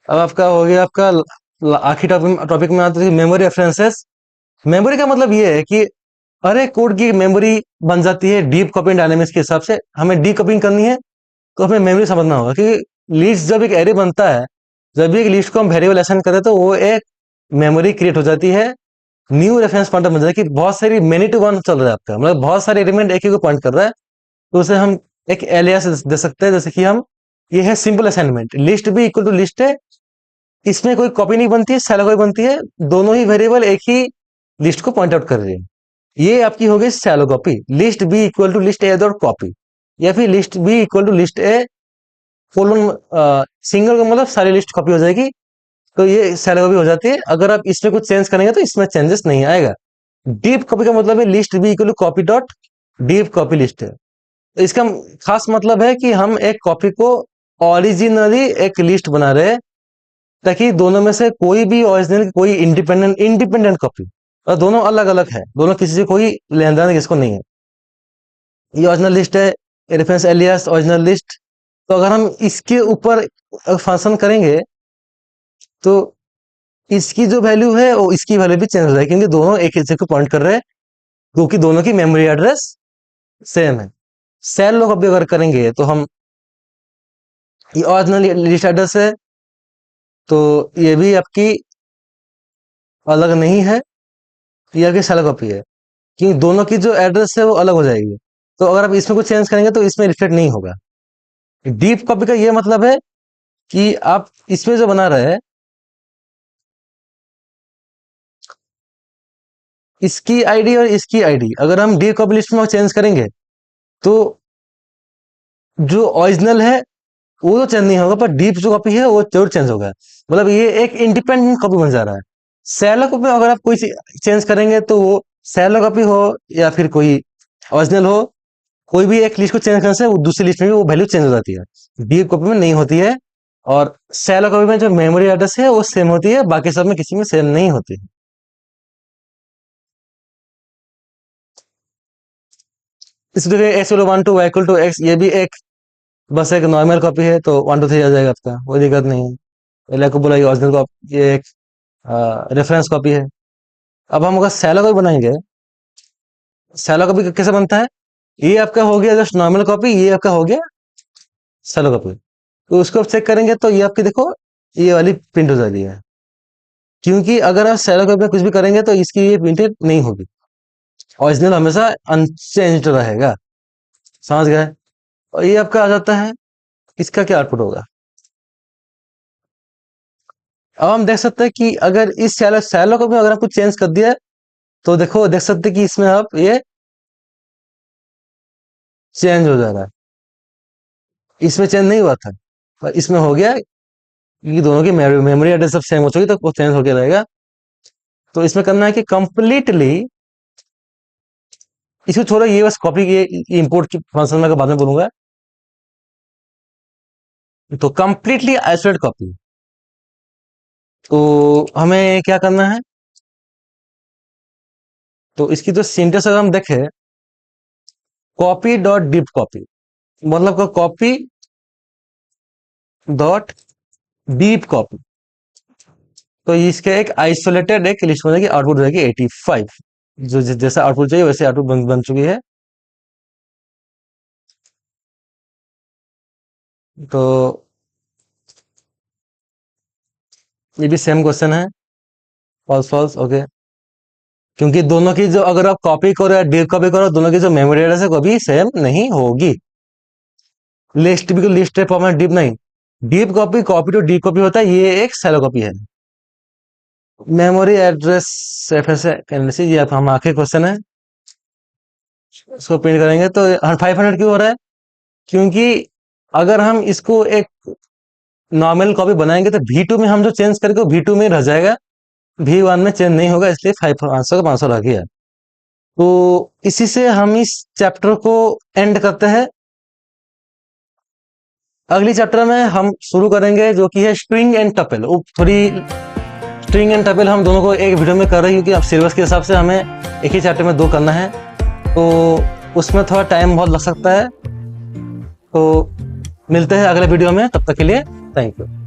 अब आपका हो गया आपका आखिरी टॉपिक में आते हैं मेमोरी रेफरेंसेस। मेमोरी का मतलब ये है कि अरे कोड की मेमोरी बन जाती है डीप कॉपिंग डायनेमिक्स के हिसाब से। हमें डी कॉपिंग करनी है तो हमें मेमोरी समझना होगा, क्योंकि लिस्ट जब एक एरे बनता है, जब भी एक लिस्ट को हम वेरिएबल असाइन करते हैं तो वो एक मेमोरी क्रिएट हो जाती है। न्यू रेफरेंस पॉइंटर बन जाता है कि बहुत सारी मेनी टू वन चल रहा है आपका, मतलब बहुत सारे एलिमेंट एक ही को पॉइंट कर रहा है, तो उसे हम एक एलियास दे सकते हैं। जैसे कि हम, ये है सिंपल असाइनमेंट, लिस्ट भी इक्वल टू लिस्ट है, इसमें कोई कॉपी नहीं बनती है, शैलो कॉपी बनती है, दोनों ही वेरिएबल एक ही लिस्ट को पॉइंट आउट कर रहे हैं। ये आपकी हो गई shallow copy, list B equal to list A dot copy, या फिर list B equal to list A colon single का मतलब सारी लिस्ट कॉपी हो जाएगी। तो ये शैलो कॉपी हो जाती है। अगर आप इसमें कुछ चेंज करेंगे तो इसमें चेंजेस नहीं आएगा। डीप कॉपी का मतलब है list B equal to copy dot deep copy list है। तो इसका खास मतलब है कि हम एक कॉपी को ओरिजिनली एक लिस्ट बना रहे हैं, ताकि दोनों में से कोई भी ओरिजिनल कोई इंडिपेंडेंट कॉपी, और दोनों अलग अलग है, दोनों किसी से कोई लेन देन किसको नहीं है। ये ओरिजिनल लिस्ट है, रेफरेंस एलियास ओरिजिनल लिस्ट। तो अगर हम इसके ऊपर फंक्शन करेंगे तो इसकी जो वैल्यू है वो इसकी वैल्यू भी चेंज हो जाएगी, क्योंकि दोनों एक ही चीज को पॉइंट कर रहे हैं, क्योंकि दोनों की मेमोरी एड्रेस सेम है। सेल लोग अभी अगर करेंगे तो हम, ये ओरिजिनल लिस्ट एड्रेस है, तो ये भी आपकी अलग नहीं है, ये आपकी सेल कॉपी है, क्योंकि दोनों की जो एड्रेस है वो अलग हो जाएगी। तो अगर आप इसमें कुछ चेंज करेंगे तो इसमें रिफ्लेक्ट नहीं होगा। डीप कॉपी का ये मतलब है कि आप इसमें जो बना रहे हैं, इसकी आईडी और इसकी आईडी अगर हम डीप कॉपी लिस्ट में चेंज करेंगे तो जो ओरिजिनल है वो तो चेंज नहीं होगा, पर डीप जो कॉपी है वो जरूर चेंज होगा। मतलब ये एक इंडिपेंडेंट कॉपी बन जा रहा है। सैलो कॉपी में अगर आप कोई चेंज करेंगे तो वो सैलो कॉपी हो या फिर कोई ओरिजिनल हो, कोई भी एक लिस्ट को चेंज करने से वो दूसरी लिस्ट में भी वो वैल्यू चेंज हो जाती है। डीप कॉपी में नहीं होती है, और सैलो कॉपी में जो मेमोरी एड्रेस है वो सेम होती है, बाकी सब में किसी में सेम नहीं होती है। इसलिए x one two y equal to x, ये भी एक बस एक नॉर्मल कॉपी है, तो 1 2 3 आ जाएगा आपका, कोई दिक्कत नहीं है। पहले आपको बोला ओरिजिनल कॉपी, ये एक रेफरेंस कॉपी है। अब हम अगर सैलो कॉपी बनाएंगे, सैलो कॉपी कैसे बनता है, ये आपका हो गया जस्ट नॉर्मल कॉपी, ये आपका हो गया सैलो कॉपी। तो उसको आप चेक करेंगे तो ये आपकी देखो ये वाली प्रिंट हो जाती है, क्योंकि अगर आप सैलो कॉपी में कुछ भी करेंगे तो इसकी ये प्रिंटेड नहीं होगी, ओरिजिनल हमेशा अनचेंज्ड रहेगा। समझ गए। और ये आपका आ जाता है, इसका क्या आउटपुट होगा। अब हम देख सकते हैं कि अगर इस सैलो सैलो को भी अगर आपको चेंज कर दिया है, तो देखो देख सकते हैं कि इसमें अब ये चेंज हो जा रहा है, इसमें चेंज नहीं हुआ था पर इसमें हो गया, क्योंकि दोनों की मेमोरी एड्रेस सब सेम हो चुकी, तो वो चेंज होकर रहेगा। तो इसमें करना है कि कंप्लीटली इसको छोड़ो, ये बस कॉपी ये इंपोर्ट की फंक्शन में बाद में बोलूंगा। तो कंप्लीटली आइसोलेट कॉपी, तो हमें क्या करना है, तो इसकी जो सिंटेक्स अगर हम देखें, कॉपी डॉट डिप कॉपी, मतलब का कॉपी डॉट डीप कॉपी, तो इसके एक आइसोलेटेड एक लिस्ट बनेगी, आउटपुट रहेगी 85। जो जैसा आउटपुट चाहिए वैसे आउटपुट बन चुकी है। तो ये भी सेम क्वेश्चन है, फॉल्स फॉल्स, ओके। क्योंकि दोनों की जो, अगर आप कॉपी करो या डीप कॉपी करो, दोनों की जो मेमोरी एड्रेस है वो भी सेम नहीं होगी। लिस्ट भी लिस्ट है फॉर्मेट, डीप नहीं। Deep copy, copy to deep copy होता है, ये एक शैलो कॉपी है। मेमोरी एड्रेस एफएसए, ये हम आखिरी क्वेश्चन है, इसको प्रिंट करेंगे तो 500 क्यों हो रहा है? क्योंकि अगर हम इसको एक नॉर्मल कॉपी बनाएंगे तो V2 में हम जो चेंज करके V2 में रह जाएगा, V1 में चेंज नहीं होगा, इसलिए 500 का 500 रह गया। तो इसी से हम इस चैप्टर को एंड करते हैं। अगली चैप्टर में हम शुरू करेंगे जो कि है स्ट्रिंग एंड टपल। थोड़ी स्ट्रिंग एंड टपल हम दोनों को एक वीडियो में कर रहे हैं, क्योंकि अब सिलेबस के हिसाब से हमें एक ही चैप्टर में 2 करना है, तो उसमें थोड़ा टाइम बहुत लग सकता है। तो मिलते हैं अगले वीडियो में, तब तक के लिए थैंक यू।